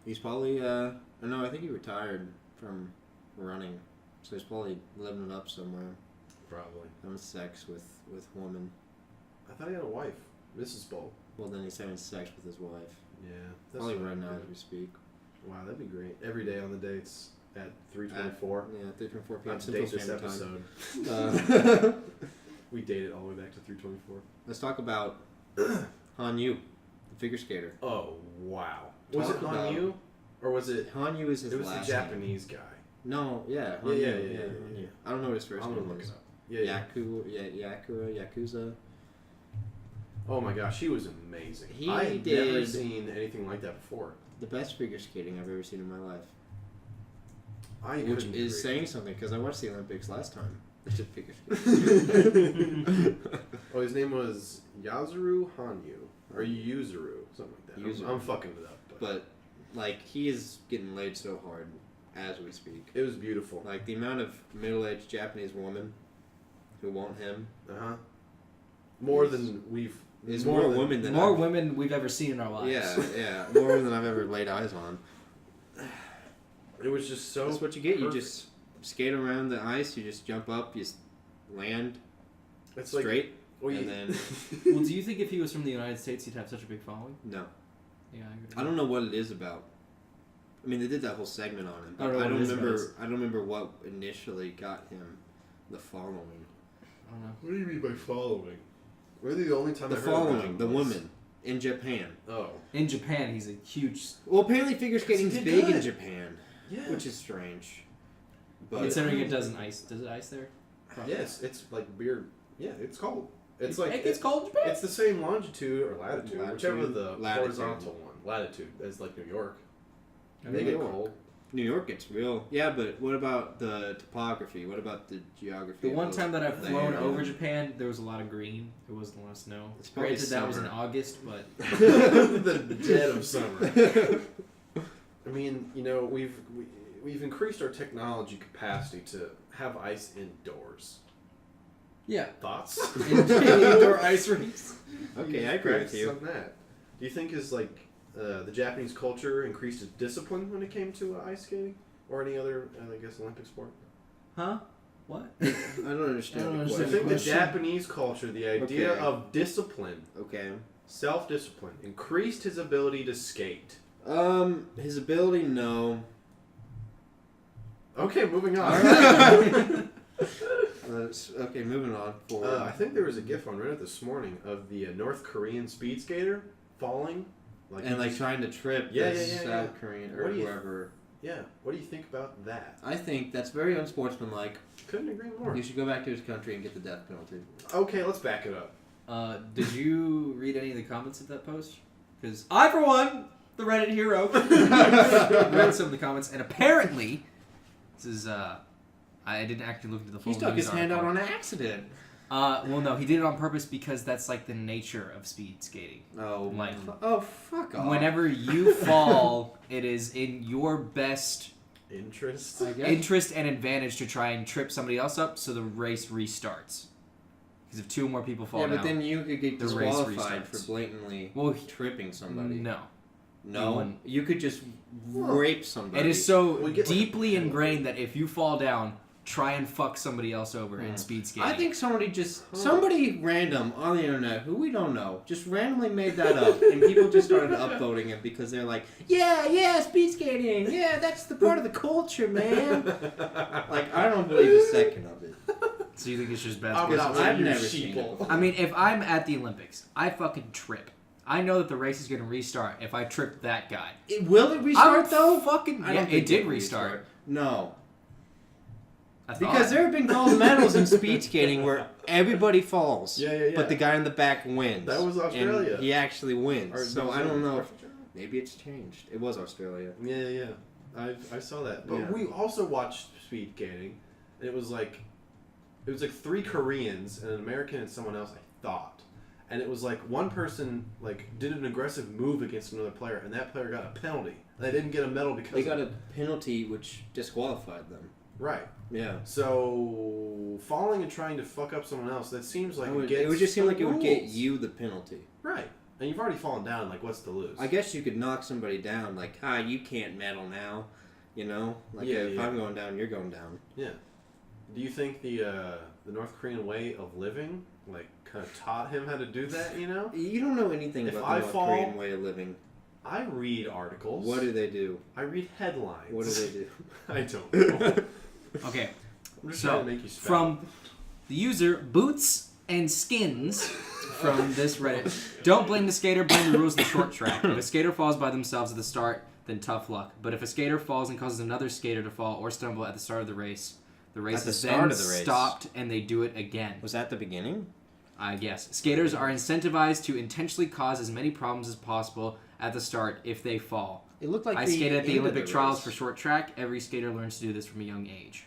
he's probably no, I think he retired from running, so he's probably living it up somewhere, Probably. having sex with women. I thought he had a wife, Mrs. Bolt. Well, then he's having sex with his wife. Yeah. Probably what right I'd now do. as we speak. Wow, that'd be great. Every day on the dates at 3:24. Yeah, 3:24 p.m. Not to Central date this Standard episode. Time. We dated all the way back to 3:24. Let's talk about Han Yu, the figure skater. Oh wow! Was Talk it Han about- Yu, or was it? Han Yu is his It was the last Japanese guy. name. No, yeah. Yeah, Han Yu, yeah. Han Yu. I don't know what his first I'm name gonna look is. it up. Yeah. Yakuza. Oh my gosh, he was amazing. He I had never did- seen anything like that before. The best figure skating I've ever seen in my life. I Which couldn't is agree. saying something because I watched the Olympics last time. They did figure skating. Oh, his name was Yazuru Hanyu or Yuzuru, something like that. Yuzuru. I'm fucking it up. But, like, he is getting laid so hard as we speak. It was beautiful. Like, the amount of middle-aged Japanese women who want him More is- than we've. is more women than More I've- women we've ever seen in our lives. Yeah, more women than I've ever laid eyes on. It was just so. That's what you get. perfect. You just skate around the ice. You just jump up. You land It's like, straight, well, and then Well, do you think if he was from the United States, he'd have such a big following? no. Yeah, I agree. I don't know what it is about. I mean, they did that whole segment on him, I but don't know I what don't it is remember. about it. I don't remember what initially got him the following. I don't know. What do you mean by following? Really, the only time The I heard about following, him the was- woman in Japan. Oh, In Japan, he's a huge. Well, apparently figure skating's he big in good. Japan, yeah. which is strange. But Considering it doesn't ice. Does it ice there? Yes, it's like beer. Yeah, it's cold. It's like it's cold in Japan. It's the same longitude or latitude, whichever Latitude, the latitude. horizontal one. Latitude as like New York. New They get York. cold. New York gets real. Yeah, but what about the topography? What about the geography? The one of time that I've the flown area? over Japan, there was a lot of green. There wasn't a lot of snow. It's probably Granted, that was in summer. August, but The dead of summer. I mean, you know, we've increased our technology capacity to have ice indoors. yeah. Thoughts? Indoor ice rinks. Okay, I agree with Practice you. on that. Do you think the Japanese culture increased its discipline when it came to ice skating or any other, I guess, Olympic sport? Huh? What? I don't understand. I don't the I understand question. think the question. Japanese culture, the idea Okay. of discipline, Okay. self-discipline, increased his ability to skate. His ability, no. Okay, moving on. Alright. Okay, moving on. Forward. I think there was a GIF on Reddit this morning of the North Korean speed skater falling, and like trying to trip Yeah, the yeah, yeah, South yeah. Korean What or do you- whoever. Yeah, what do you think about that? I think that's very unsportsmanlike. Couldn't agree more. He should go back to his country and get the death penalty. Okay, let's back it up. Did you read any of the comments of that post? Because I, for one, the Reddit hero, read some of the comments, and apparently, this is I didn't actually look into the full. He stuck news his hand out article. on accident. Well, no, he did it on purpose because that's like the nature of speed skating. Oh, Like, fuck off. whenever you fall, it is in your best Interest? I guess. interest and advantage to try and trip somebody else up, so the race restarts. Because if two more people fall Yeah, but down, then you could get the race disqualified restarts. for blatantly well, tripping somebody. no. You No, wouldn't. you could just rape somebody. It is so We get, like, deeply a penalty. ingrained that if you fall down, try and fuck somebody else over in speed skating. I think somebody random on the internet who we don't know just randomly made that up, and people just started upvoting it because they're like, yeah, speed skating, yeah, that's the part of the culture, man. Like, I don't believe a second of it. So you think it's just bad? I'm sports? not one I've of you never seen sheeple. it before. I mean, if I'm at the Olympics, I fucking trip. I know that the race is going to restart if I trip that guy. Will it restart I'm though? fucking I yeah, don't it think did will restart. No, I thought. because there have been gold medals in speed skating where everybody falls, Yeah. but the guy in the back wins. That was Australia. And he actually wins. Or So New I don't Zealand. know. Maybe it's changed. It was Australia. Yeah. I saw that. But Yeah. we also watched speed skating. And it was like 3 Koreans and an American and someone else, I thought. And it was like one person like did an aggressive move against another player, and that player got a penalty. And they didn't get a medal because They got a penalty which disqualified them. right. Yeah. So falling and trying to fuck up someone else, that seems like It would just seem like it would get rules. you the penalty. Right. And you've already fallen down. Like, what's to lose? I guess you could knock somebody down, like, you can't medal now. You know? Like, Yeah, if yeah. I'm going down, you're going down. Yeah. Do you think the North Korean way of living, like, kind of taught him how to do that, you know? You don't know anything If about I the North fall- Korean way of living. I read articles. What do they do? I read headlines. What do they do? I don't know. Okay, I'm just So, trying to make you spell. from the user Boots and Skins from this Reddit. Don't blame the skater, blame the rules of the short track. If a skater falls by themselves at the start, then tough luck. But if a skater falls and causes another skater to fall or stumble at the start of the race At is the then start of the race. stopped and they do it again. Was that the beginning? I guess. Skaters are incentivized to intentionally cause as many problems as possible at the start if they fall. It looked like I the skated at the end of Olympic trials race. for short track. Every skater learns to do this from a young age.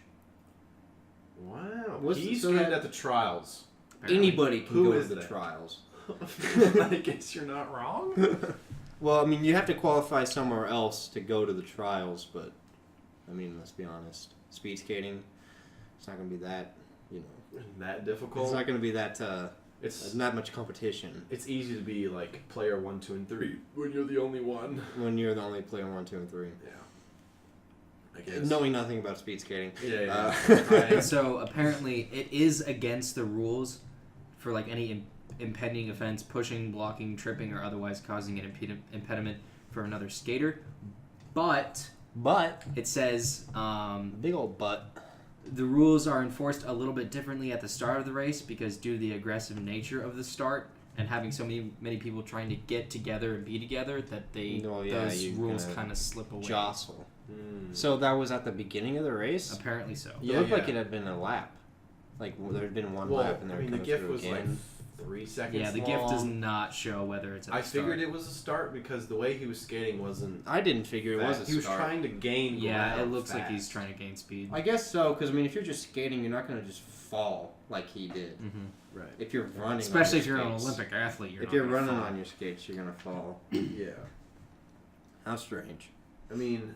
Wow. What's- He so skated that- at the trials. Apparently. Anybody can Who go is to the that? trials. I guess you're not wrong. Well, I mean, you have to qualify somewhere else to go to the trials, but, I mean, let's be honest. Speed skating, it's not going to be that, That difficult. it's not going to be that, It's there's not much competition it's easy to be like player 1, 2, and 3 when you're the only one. when you're the only player 1, 2, and 3. Yeah. I guess. Knowing nothing about speed skating. Yeah. And so apparently it is against the rules for like any impending offense, pushing, blocking, tripping, or otherwise causing an impediment for another skater, but it says big old butt. the rules are enforced a little bit differently at the start of the race because due to the aggressive nature of the start and having so many people trying to get together and be together that those rules kind of slip away. Jostle. So that was at the beginning of the race? Apparently so. It looked like it had been a lap. Like there had been one lap and they were the coming GIF through was again. like 3 seconds Yeah, the long. GIF does not show whether it's at the start. figured it was a start because the way he was skating wasn't. I didn't figure it was a He was start. trying to gain. Yeah, it ground looks like fast. he's trying to gain speed. I guess so, because I mean, if you're just skating, you're not going to just fall like he did. Mm-hmm. Right. If you're running, Especially on if your you're an skates. Olympic athlete, If not you're gonna running fall. on your skates, you're gonna fall. Yeah. How strange. I mean,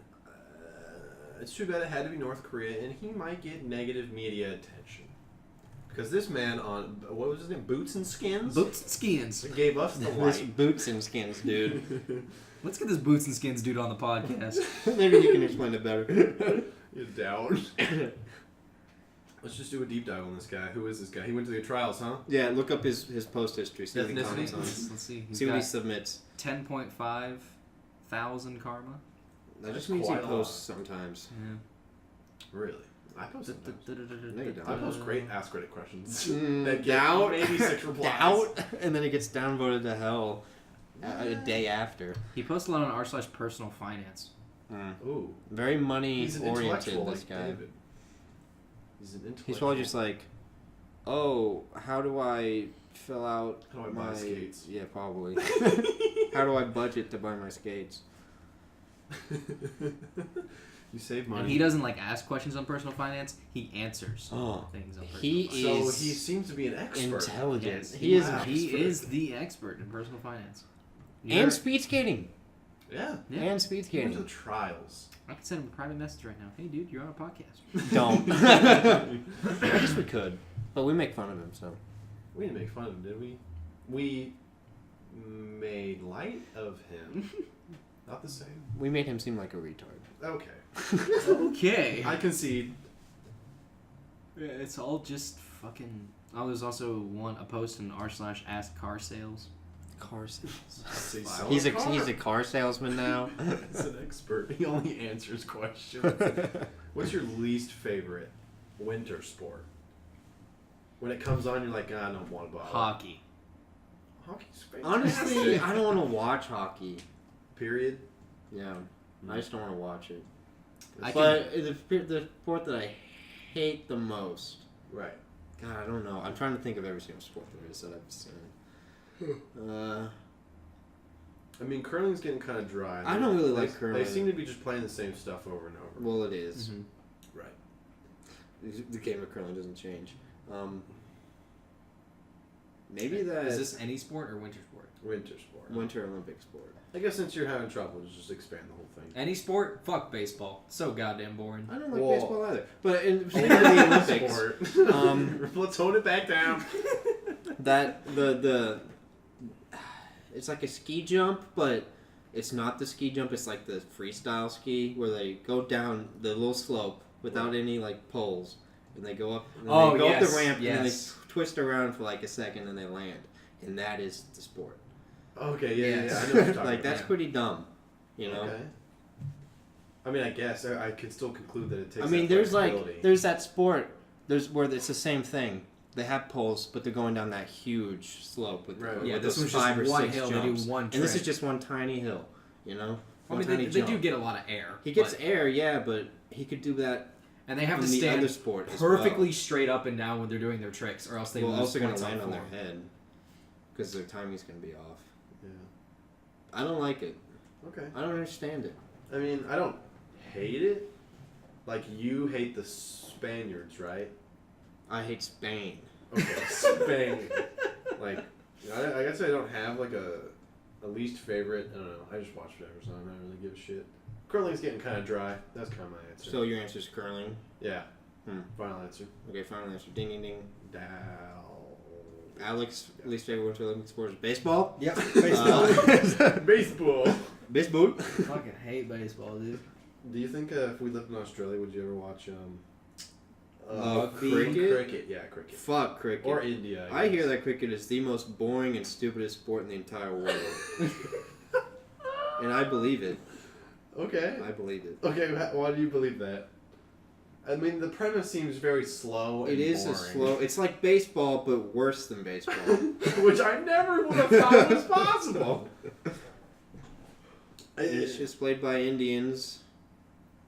it's too bad it had to be North Korea, and he might get negative media attention. Because this man on, what was his name? Boots and Skins? Boots and Skins. Gave us the This light. boots and skins, dude. Let's get this Boots and Skins dude on the podcast. Maybe you can explain it better. You down. Let's just do a deep dive on this guy. Who is this guy? He went to the trials, huh? Yeah, look up his post history. See what he Ethnicity? comments on. Let's see. He's See what he got submits. 10.5 thousand karma. That just That's means he quite a posts lot. sometimes. Yeah. Really? I post sometimes. No, you don't. I post great Ask Reddit questions. Mm, that get doubt. maybe 6 replies. Doubt, and then he gets downvoted to hell a day after. He posts a lot on r/personal finance. Ooh. Very money He's an oriented. intellectual This like guy. David. He's an intellectual. He's probably just like, oh, how do I fill out How do I my buy skates? Yeah, probably. How do I budget to buy my skates? You save money. And he doesn't like ask questions on personal finance. He answers Oh, things on personal he finance. So he seems to be an expert. intelligent. Yes, He is, Wow. He is the expert in personal finance. and speed skating. Yeah. Yeah. And speed He went to skating. the trials. I can send him a private message right now. Hey, dude, you're on a podcast. Don't. I guess we could, but we make fun of him. So We didn't make fun of him, did we? We made light of him. Not the same. we made him seem like a retard. Okay. Okay. I concede. Yeah, it's all just fucking. Oh, there's also a post in r/ask car sales. Car sales. Say Wow. sell He's a car. a car salesman now. He's an expert. He only answers questions. What's your least favorite winter sport? When it comes on, you're like, I don't want to buy Hockey. Hockey's fantastic. Honestly, I don't want to watch hockey. Period. Yeah, I just don't want to watch it. I But the sport that I hate the most. Right. God, I don't know. I'm trying to think of every single sport there is that I've seen. I mean, curling's getting kind of dry. I don't really like They curling. seem to be just playing the same stuff over and over. Well, it is. Mhm. Right. The game of curling doesn't change. Maybe that Is this any sport or winter sport? Winter sport. Winter Olympic sport. I guess since you're having trouble, just expand the whole thing. Any sport? Fuck baseball. So goddamn boring. I don't like Whoa. baseball either. But in speaking of the Olympics, Sport. Let's hold it back down. that the it's like a ski jump, but it's not the ski jump. It's like the freestyle ski where they go down the little slope without any like poles, and they go up. And Oh, they go up yes, the ramp and then they yes. twist around for like a second and they land, and that is the sport. Okay, yeah, Yes. yeah, I know what you're talking Like about. that's pretty dumb, you know. Okay. I mean, I guess I could still conclude that it takes. I mean, that there's flexibility. there's that sport. There's where it's the same thing. They have poles, but they're going down that huge slope with, Right. with Yeah, this those one's just 5 or one 6 hill. jumps. They do one and this is trick. just one tiny hill, you know. I One mean, tiny they do jump. get a lot of air. He gets but- air, yeah, but he could do that and they have in to the stand other sport as perfectly straight up and down when they're doing their tricks, or else they Well, lose also going points to land on form. their head because their timing's going to be off. Yeah. I don't like it. Okay. I don't understand it. I mean, I don't hate it. Like you hate the Spaniards, right? I hate Spain. Okay, Spain. Like, I guess I don't have like a least favorite. I don't know. I just watch whatever, so I don't really give a shit. Curling's getting kind of dry. That's kind of my answer. So your answer's curling. Yeah. Hmm. Final answer. Okay, final answer. Ding, ding, ding. Dow. Alex, least favorite Winter Olympic sport is baseball. Yep. Baseball. Baseball. Fucking hate baseball, dude. Do you think if we lived in Australia, would you ever watch cricket? Yeah, cricket. Fuck cricket. Or India. I hear guess. that cricket is the most boring and stupidest sport in the entire world. And I believe it. Okay. I believe it. Okay, why do you believe that? I mean, the premise seems very slow and It is boring. a slow... It's like baseball, but worse than baseball. Which I never would have thought was possible. It's just played by Indians.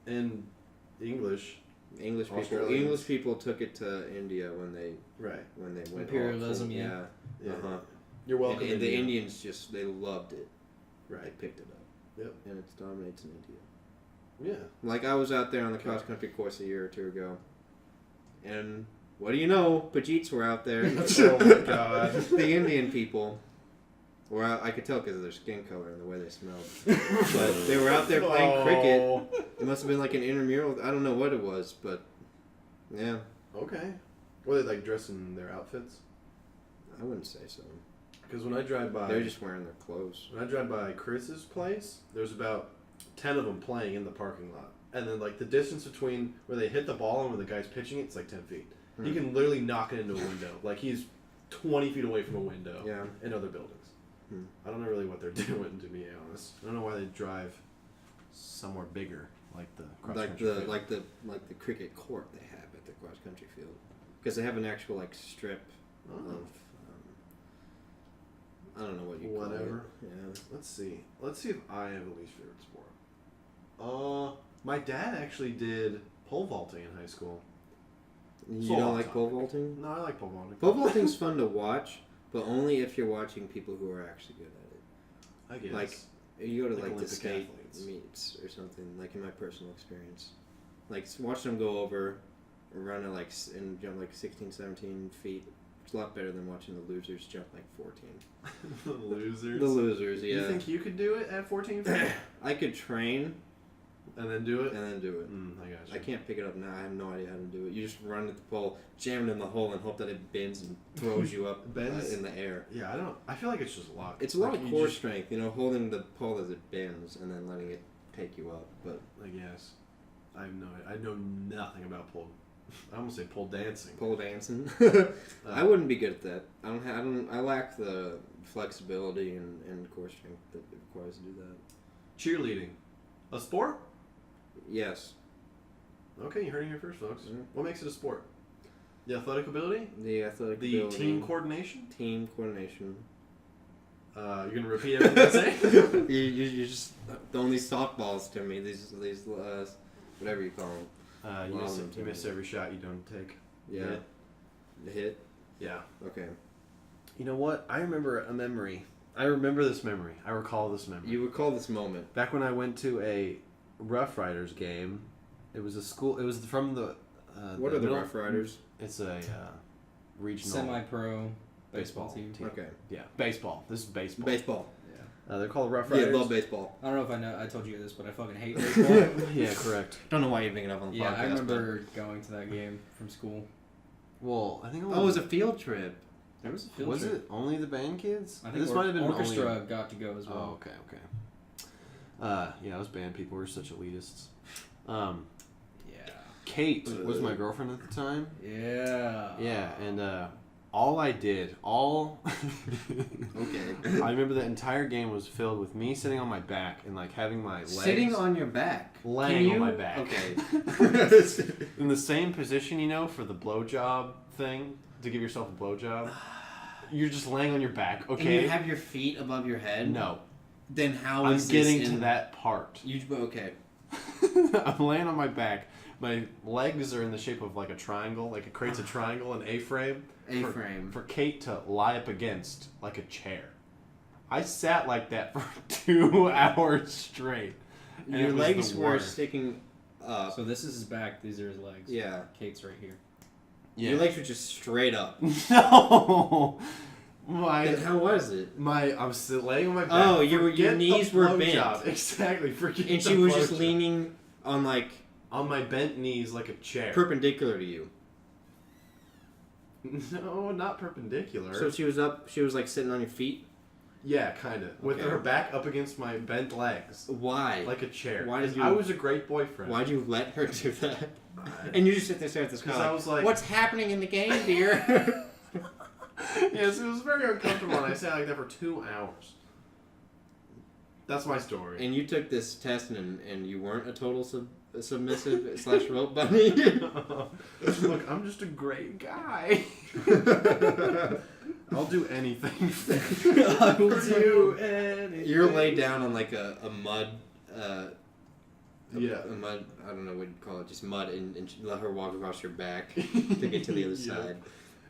And English. English people. Australians. English people took it to India when they Right. went Imperialism, all yeah. Yeah. Uh-huh. You're welcome. And the India. Indians just they loved it. They Right. picked it up. Yep. And it dominates in India. Yeah. Like I was out there on the cross country course a year or two ago, and what do you know? Pajeets were out there. Oh my god. The Indian people. Or I could tell because of their skin color and the way they smelled. But they were out there playing cricket. It must have been like an intramural. I don't know what it was, but yeah. Okay. Were they like dressed in their outfits? I wouldn't say so. Because when I drive by, They're just wearing their clothes. when I drive by Chris's place, there's about 10 of them playing in the parking lot, and then like the distance between where they hit the ball and where the guy's pitching it, it's like 10 feet. He can literally knock it into a window. Like he's 20 feet away from a window. Yeah. In other buildings. I don't know really what they're doing, to be honest. I don't know why they drive somewhere bigger, like the cross country field. like the cricket court they have at the cross country field, because they have an actual like strip of I don't know what you Whatever. call it. Yeah. Let's see if I have a least favorite sport. My dad actually did pole vaulting in high school. You So don't off like topic. pole vaulting? No, I like pole vaulting. Pole vaulting's fun to watch, but only if you're watching people who are actually good at it. I guess. Like you go to Like like the Olympic state athletes. meets or something. Like in my personal experience, like watch them go over, run at like and jump like 16, 17 feet. It's a lot better than watching the losers jump like 14. The losers. The losers, yeah. You think you could do it at 14 feet? I could train And then do it? and then do it. I got you. I can't pick it up now. I have no idea how to do it. You just run at the pole, jam it in the hole, and hope that it bends and throws you up Bends? in the air. Yeah, I feel like it's just luck. It's a lot Like, of you core just- strength, holding the pole as it bends and then letting it take you up. But I guess. I know nothing about pole. I almost say pole dancing. pole dancing, I wouldn't be good at that. I lack the flexibility and core strength that it requires to do that. Cheerleading. A sport? Yes, Okay, you heard it here first, folks. Mhm. What makes it a sport? The athletic ability? the athletic The ability, team coordination? team coordination. You're gonna repeat everything I say? you just throwing these softballs to me. These whatever you call them. You miss every shot you don't take. Yeah. Yeah. The hit. Yeah. Okay. You know what? I remember a memory. I remember this memory. I recall this memory. You recall this moment. Back when I went to a Rough Riders game, it was a school. It was from the. What are the Rough Riders? It's a regional Semi-pro baseball team. Okay. Yeah, baseball. This is baseball. Baseball. They're called Rough Yeah, Riders. love baseball. I don't know if I told you this, but I fucking hate baseball. Yeah, correct. Don't know why you bring it up on the Yeah, podcast. I remember going to that game from school. Well, I think But... Oh, it was a field trip. There was a field Was trip. it only the band kids? I think this might have been orchestra only... got to go as well. Oh, okay. Yeah, those band people were such elitists. Yeah. Kate was my girlfriend at the time. Yeah. Yeah, and all I did, Okay. I remember the entire game was filled with me sitting on my back and like having my legs Sitting on your back. laying on my back. Okay. In the same position, for the blowjob thing, to give yourself a blowjob. You're just laying on your back, And okay? you have your feet above your head? No. Then how I'm is getting this to that part. Okay. I'm laying on my back. My legs are in the shape of like a triangle, like it creates a triangle, an A-frame. A-frame. For Kate to lie up against like a chair. I sat like that for 2 hours straight. And Your it was legs the were worst. sticking up. So this is his back. These are his legs. Yeah. Kate's right here. Yeah. Your legs were just straight up. No. Then how was it? I was still laying on my back. Oh, your Forget knees the were blowjob. bent. Exactly. Forget And the she was just blowjob. leaning on like on my bent knees like a chair. perpendicular to you. No, not perpendicular. So she was up. She was like sitting on your feet. Yeah, kind of. With Okay. her back up against my bent legs. Why? Like a chair. Why did 'Cause you- I was a great boyfriend. Why'd you let her do that? And you just sit there staring at this Because guy. I was like... What's happening in the game, dear? Yes, it was very uncomfortable, and I sat like that for 2 hours. That's my story. And you took this test and you weren't a total submissive / rope bunny. Look, I'm just a great guy. I'll do anything. I will do anything. You're laid down on like a mud. Yeah. A mud. I don't know what you'd call it. Just mud, and let her walk across your back to get to the other Yeah. side.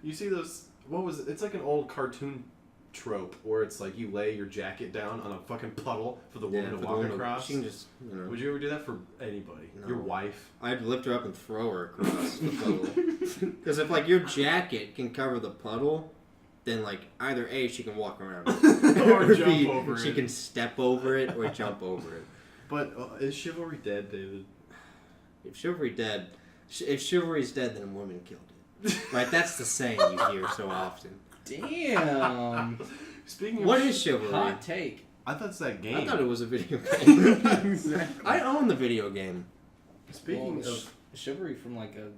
You see those? What was it? It's like an old cartoon trope where it's like you lay your jacket down on a fucking puddle for the woman to for the walk woman across. She can just, you know. Would you ever do that for anybody? No. Your wife? I'd lift her up and throw her across the puddle. Because if like your jacket can cover the puddle, then like either A, she can walk around it, Or jump B, over she it. can step over it or jump over it. But is chivalry dead, David? If chivalry's dead, then women killed it. Right? That's the saying you hear so often. Damn. Speaking of What is chivalry? Hot take. I thought it's that game. I thought it was a video game. Exactly. I own the video game. Speaking Well, of chivalry from like a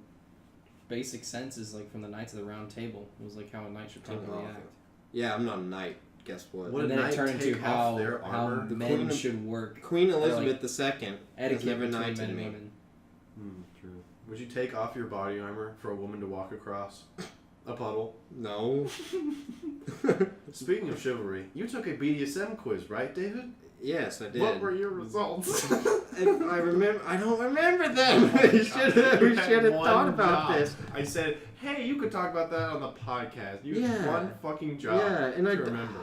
basic sense is like from the Knights of the Round Table. It was like how a knight should typically Oh. act. Yeah, I'm not a knight. Guess what? What And a then knight it turned into take off how their armor. The men Queen- should work. Queen Or, like, Elizabeth II has Etiquette never between knighted men and me. women. True. Would you take off your body armor for a woman to walk across a puddle? No. Speaking of chivalry, you took a BDSM quiz, right, David? Yes, I did. What were your results? I remember. I don't remember them. We should You have had one thought about job. this. I said, hey, you could talk about that on the podcast. You had Yeah. one fucking job Yeah, and to I remember.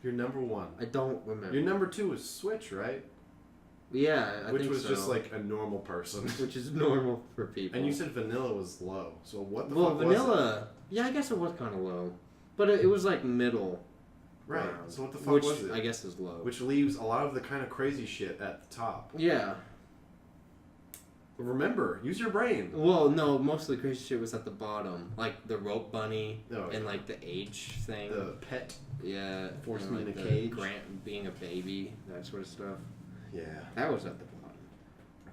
You're number one. I don't remember. Your number two was Switch, right? Yeah, I Which think was so. just like a normal person. Which is normal for people. And you said vanilla was low. So what the well, fuck was vanilla. Yeah, I guess it was kind of low, but it was like middle. it? Right. round, So what the fuck which was it? I guess is low. Which leaves a lot of the kind of crazy shit at the top. Yeah. Remember, use your brain. Well, no, most of the crazy shit was at the bottom, like the rope bunny Oh, and like the age thing. the pet. Yeah, Force and, me in like, a the cage. Grant being a baby, that sort of stuff. Yeah. That was at the bottom.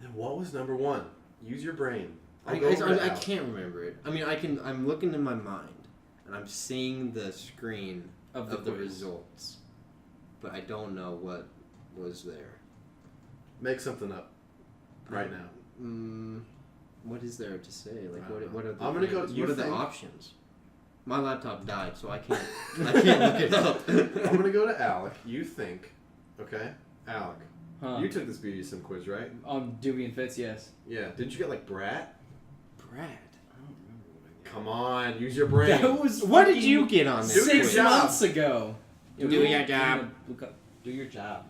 And what was number one? Use your brain. I I'll go over it I out. can't remember it. I mean, I'm looking in my mind, and I'm seeing the screen Of of the the quiz. results, but I don't know what was there. Make something up right now. What is there to say? Like, I don't what know. are the I'm gonna go- things? you What are the think- options? My laptop died, so I can't look it up. I'm gonna go to Alec. You think, okay? Alec, Huh. you took this BDSM quiz, right? Dewey and Fitz, yes. Yeah. Didn't you get like Brat? Brad, I don't remember what I got. Come on, use your brain. That was What did fucking you get on this? Do your 6 job. months ago. Do your job. Do your job.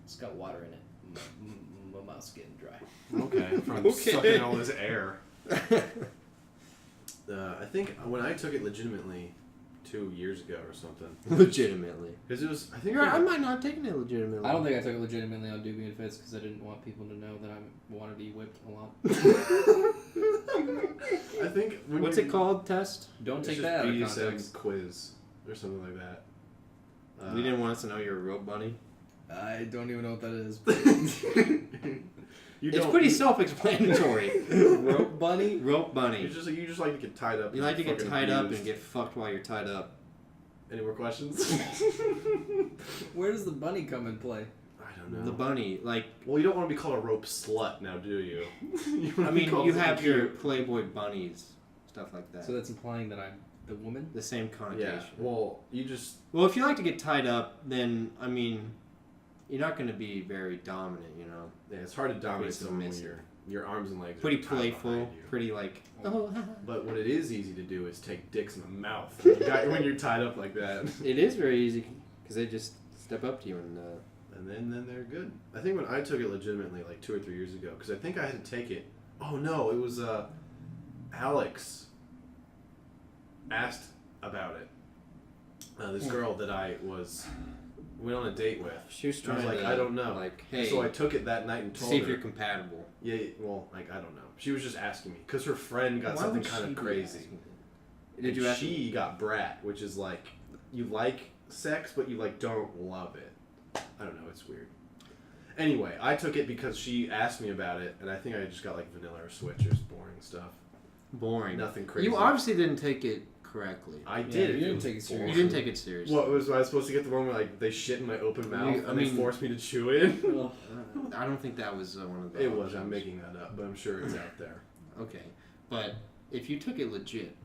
It's got water in it. My mouth's getting dry. Okay, from Okay. sucking all this air. I think when I took it legitimately 2 years ago or something, Legitimately. because it was, I think, I might not have taken it legitimately. I don't think I took it legitimately on Dewey and Fitz because I didn't want people to know that I wanted to be whipped a lot. I think when What's you- it called? Test? Don't It's take just that out of BDSM context. quiz or something like that. You didn't want us to know you're a rope bunny? I don't even know what that is. You It's don't- pretty self-explanatory. Rope bunny? Rope bunny. You just like to get tied up. You and like to get fucking tied up abused. and get fucked while you're tied up. Any more questions? Where does the bunny come in play? I don't know. The bunny, like, Well, you don't want to be called a rope slut now, do you? You wanna I be mean, called you something have your cute. Playboy bunnies, stuff like that. So that's implying that I'm the woman? The same connotation. Yeah. Well, you just. Well, if you like to get tied up, then, I mean, you're not going to be very dominant, you know? Yeah, it's hard to dominate Pretty someone when submissive. your arms and legs Pretty are tied playful, behind you. pretty like, But what it is easy to do is take dicks in the mouth when you're tied up like that. It is very easy, because they just step up to you and, And then they're good. I think when I took it legitimately, like 2 or 3 years ago, because I think I had to take it. Oh no, it was Alex asked about it. This girl that I went on a date with. she was I trying was like, to, I don't know. like, hey, So I took it that night and told see her. if you're compatible. Yeah, well, like I don't know. She was just asking me because her friend got Why something would kind she of be crazy. asking that? Did And you ask? She got brat, which is like you like sex, but you like don't love it. I don't know. It's weird. Anyway, I took it because she asked me about it, and I think I just got like vanilla or switch or boring stuff. Boring. Nothing crazy. You obviously didn't take it correctly. I did. You didn't take it You seriously. didn't take it seriously. What was I supposed to get the one where like they shit in my open mouth I and they mean- forced me to chew it? I don't think that was one of the It was. options. I'm making that up, but I'm sure it's out there. Okay, but if you took it legit,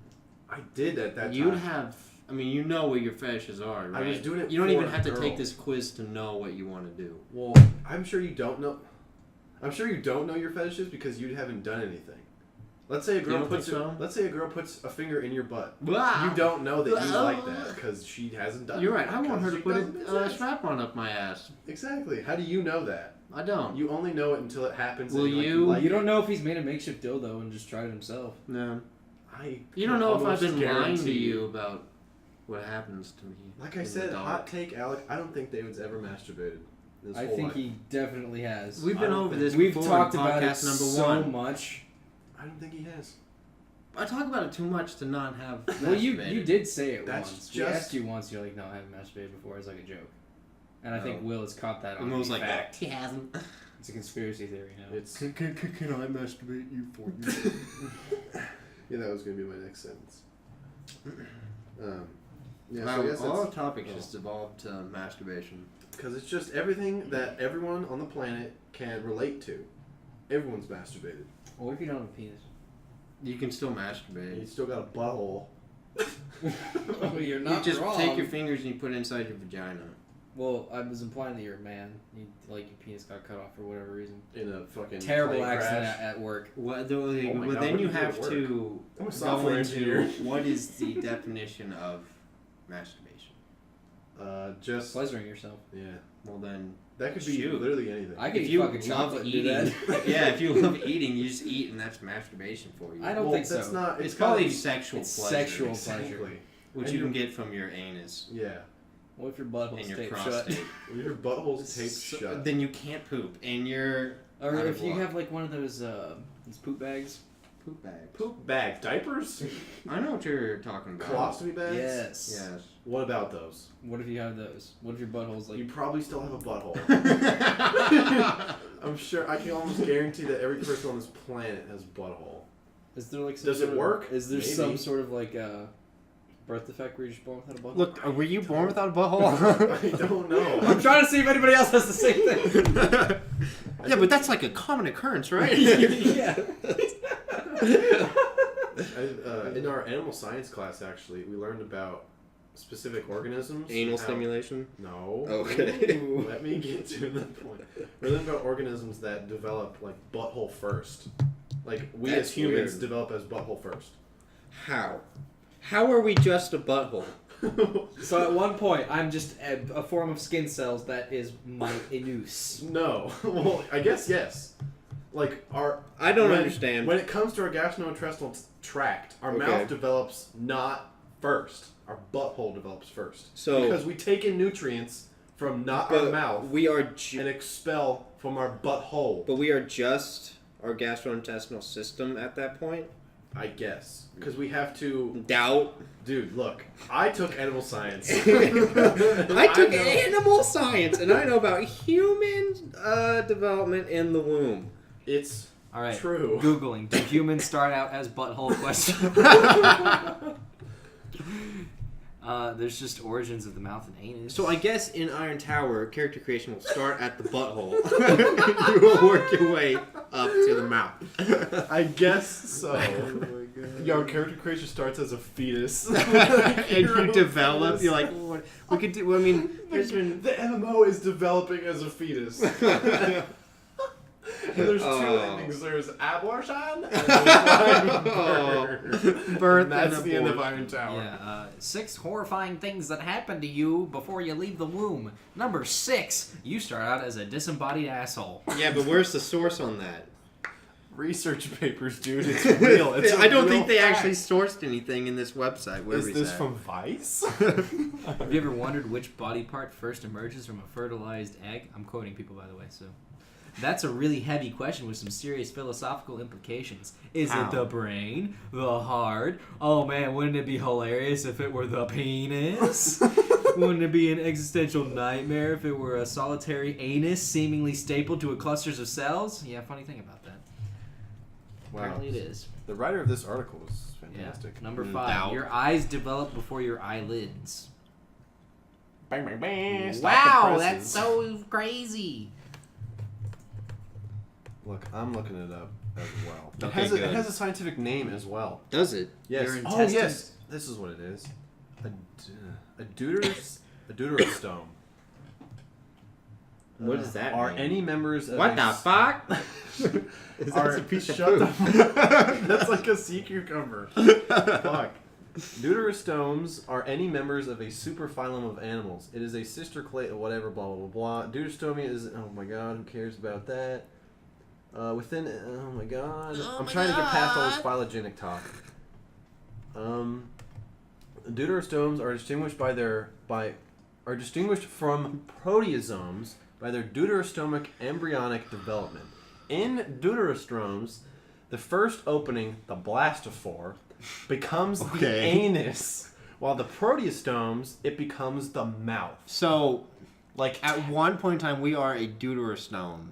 I did at that you'd time. have. I mean, you know what your fetishes are, right? I was doing it. You don't for even a have to girl. take this quiz to know what you want to do. Well, I'm sure you don't know. I'm sure you don't know your fetishes because you haven't done anything. Let's say a girl don't puts. think so? Let's say a girl puts a finger in your butt. Wow. You don't know that you like that because she hasn't done. You're it right. I want her to because put she doesn't a exist. strap-on up my ass. Exactly. How do you know that? I don't. You only know it until it happens. Will and, like, you- like You it. don't know if he's made a makeshift dildo and just tried it himself. No. I You don't know if I've almost been lying to guarantee you about what happens to me. Like I in the said, dark. hot take, Alec. I don't think David's ever masturbated. in his I whole think life. he definitely has. We've been I don't over think- this We've before talked in about it podcast number so one. much. I don't think he has. I talk about it too much to not have. Well, you masturbated. did say it That's once. We just- asked you once. You're like, no, I haven't masturbated before as like a joke. And I think Oh. Will has caught that on And Will's like, fact. he hasn't. It's a conspiracy theory now. It's Can I masturbate you for you? yeah, that was gonna be my next sentence. Yeah, Wow, so I guess all that's topics just evolved to masturbation. because it's just everything that everyone on the planet can relate to. Everyone's masturbated. What if you don't have a penis? You can still You masturbate. still got a butthole. Well, you're You not just wrong. take your fingers and you put it inside your vagina. Well, I was implying that you're a man. You, like your penis got cut off for whatever reason. In a fucking Terrible plane accident crash. at work. What, Oh my but God, then what you do you do have at work? to I'm a go software into engineer. what is the definition of masturbation. Just Pleasuring yourself. yeah. Well then, That could be Shoot. literally anything. I could if eat you fucking love chocolate and do eating, that. yeah, if you love eating, you just eat, and that's masturbation for you. I don't well, think that's so. not. It's gotta probably be- sexual it's pleasure, sexual Exactly. pleasure. which And you you- can get from your anus Yeah. What if your butthole's and your taped prostate. shut? When your butthole's taped So- shut. Then you can't poop, and you're Or out if of you luck. have like one of those poop bags. poop bags. Poop bag diapers. I know what you're talking about. Colostomy bags. Yes. Yes. What about those? What if you have those? What if your butthole's like? You probably still have a butthole. I'm sure. I can almost guarantee that every person on this planet has a butthole. Is there like some Does it sort of- work? Is there Maybe. some sort of like birth defect where you're just born without a butthole? Look, were you born without a butthole? I don't know. I'm trying to see if anybody else has the same thing. Yeah, but that's like a common occurrence, right? Yeah. In our animal science class, actually, we learned about specific organisms. Anal how- stimulation? No. Okay. Let me get to the point. We learned about organisms that develop like butthole first. Like we That's as humans weird. develop as butthole first. How? How are we just a butthole? So at one point, I'm just a form of skin cells that is my anus. No. Well, I guess yes. Like our. I don't when- understand. When it comes to our gastrointestinal tract, our Okay. mouth develops not first. Our butthole develops first. So- because we take in nutrients from not our mouth we are and expel from our butthole. but we are just our gastrointestinal system at that point. I guess because we have to. Doubt. Dude, look. I took animal science. I took know. animal science, and I know about human development in the womb. It's All right. true. Googling. Do humans start out as butthole question? There's just origins of the mouth and anus. So I guess in Iron Tower, character creation will start at the butthole. You will work your way up to the mouth. I guess so. God. Your character creation starts as a fetus. And you develop. You're like, what? We could do. I mean, there's been. The MMO is developing as a fetus. And there's two Oh. endings. There's abortion and there's birth. Birth And that's and the end of abortion. Iron Tower. Yeah, 6 horrifying things that happen to you before you leave the womb. Number 6, you start out as a disembodied asshole. Yeah, but where's the source on that? Research papers, dude. It's real. It's a I don't real think they fact. actually sourced anything in this website. Where Is this from Vice? Have you ever wondered which body part first emerges from a fertilized egg? I'm quoting people, by the way, so... That's a really heavy question with some serious philosophical implications. Is How? it the brain? The heart? Oh man, wouldn't it be hilarious if it were the penis? Wouldn't it be an existential nightmare if it were a solitary anus seemingly stapled to a clusters of cells? Yeah, funny thing about that. Apparently it is. The writer of this article is fantastic. Yeah. Number 5. Doubt. Your eyes develop before your eyelids. Bang, bang, bang. Stop the Wow, presses. that's so crazy. Look, I'm looking it up as well. Okay, It good. has a scientific name as well. Does it? Yes. Your Oh, intestines- yes. This is what it is. A deuterostome. What does that Are mean? any members of What a the s- fuck? Is that Are, a piece of shut food? the That's like a sea cucumber. Fuck. Deuterostomes are any members of a superphylum of animals. It is a sister clade, whatever, blah, blah, blah, blah. Deuterostomia is, oh my god, who cares about that? Within, oh my god. I'm trying to get past all this phylogenetic talk. Deuterostomes are distinguished are distinguished from proteasomes by their deuterostomic embryonic development. In deuterostomes, the first opening, the blastophore, becomes the anus, while the proteostomes, it becomes the mouth. So, Like, at one point in time, we are a deuterostome.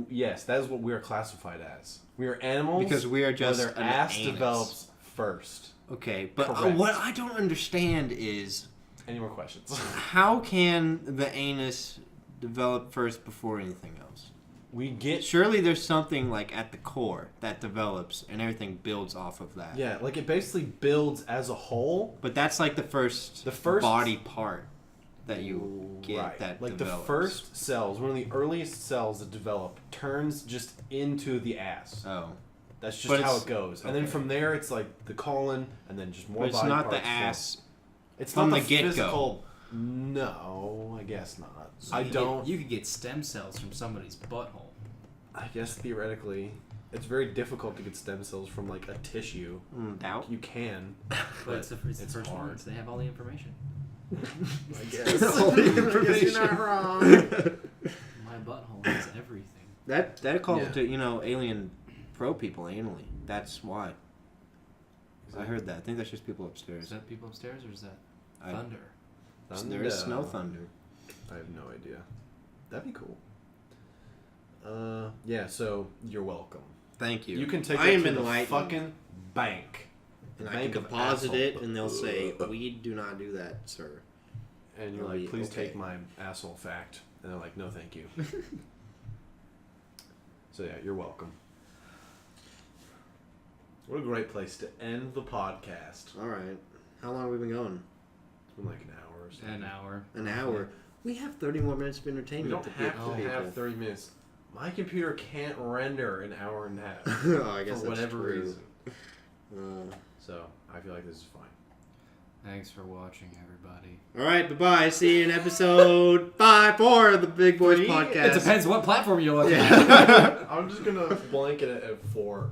yes, that is what we are classified as. We are animals Because we are just where their an ass anus. develops first. Okay, but Correct. what I don't understand is Any more questions? how can the anus develop first before anything else? We get Surely there's something like at the core that develops and everything builds off of that. yeah, like it basically builds as a whole. But that's like the first body part that you get Right. that like develops. the first cells, one of the earliest cells that develop, turns just into the ass. Oh. That's just But how it's- it goes. And then okay. from there, it's like the colon, and then just more But it's body not parts. the ass. It's from not the get-go. physical. No, I guess not. So I you could don't. Get, you could get stem cells from somebody's butthole. I guess theoretically, it's very difficult to get stem cells from like a tissue. Doubt. You can, But it's the it's first hard. ones. They have all the information. I guess. All the I guess information. you're not wrong. My butthole has everything. That calls Yeah. to alien pro people anally. That's why. I heard that. I think that's just people Is upstairs. that people upstairs or is that I- thunder? There is snow thunder. I have no idea. That'd be cool. Yeah. So you're welcome. Thank you. You can take I it am to the enlightened. fucking bank. And I Bank can of deposit asshole. it, and they'll say, "We do not do that, sir." And you're Oh, like, yeah, please okay. take my asshole fact. And they're like, no, thank you. So yeah, you're welcome. What a great place to end the podcast. All right. How long have we been going? It's been like an hour or so. An hour. An hour. We have 30 more minutes of We entertainment don't to have give to people. have 30 minutes. My computer can't render an hour and a half. Oh, I guess for that's whatever true. reason. So I feel like this is fine. Thanks for watching, everybody. All right. Bye-bye. See you in episode 5 of the Big Boys Three? podcast. It depends what platform you're looking at. Yeah. I'm just gonna blanket it at 4.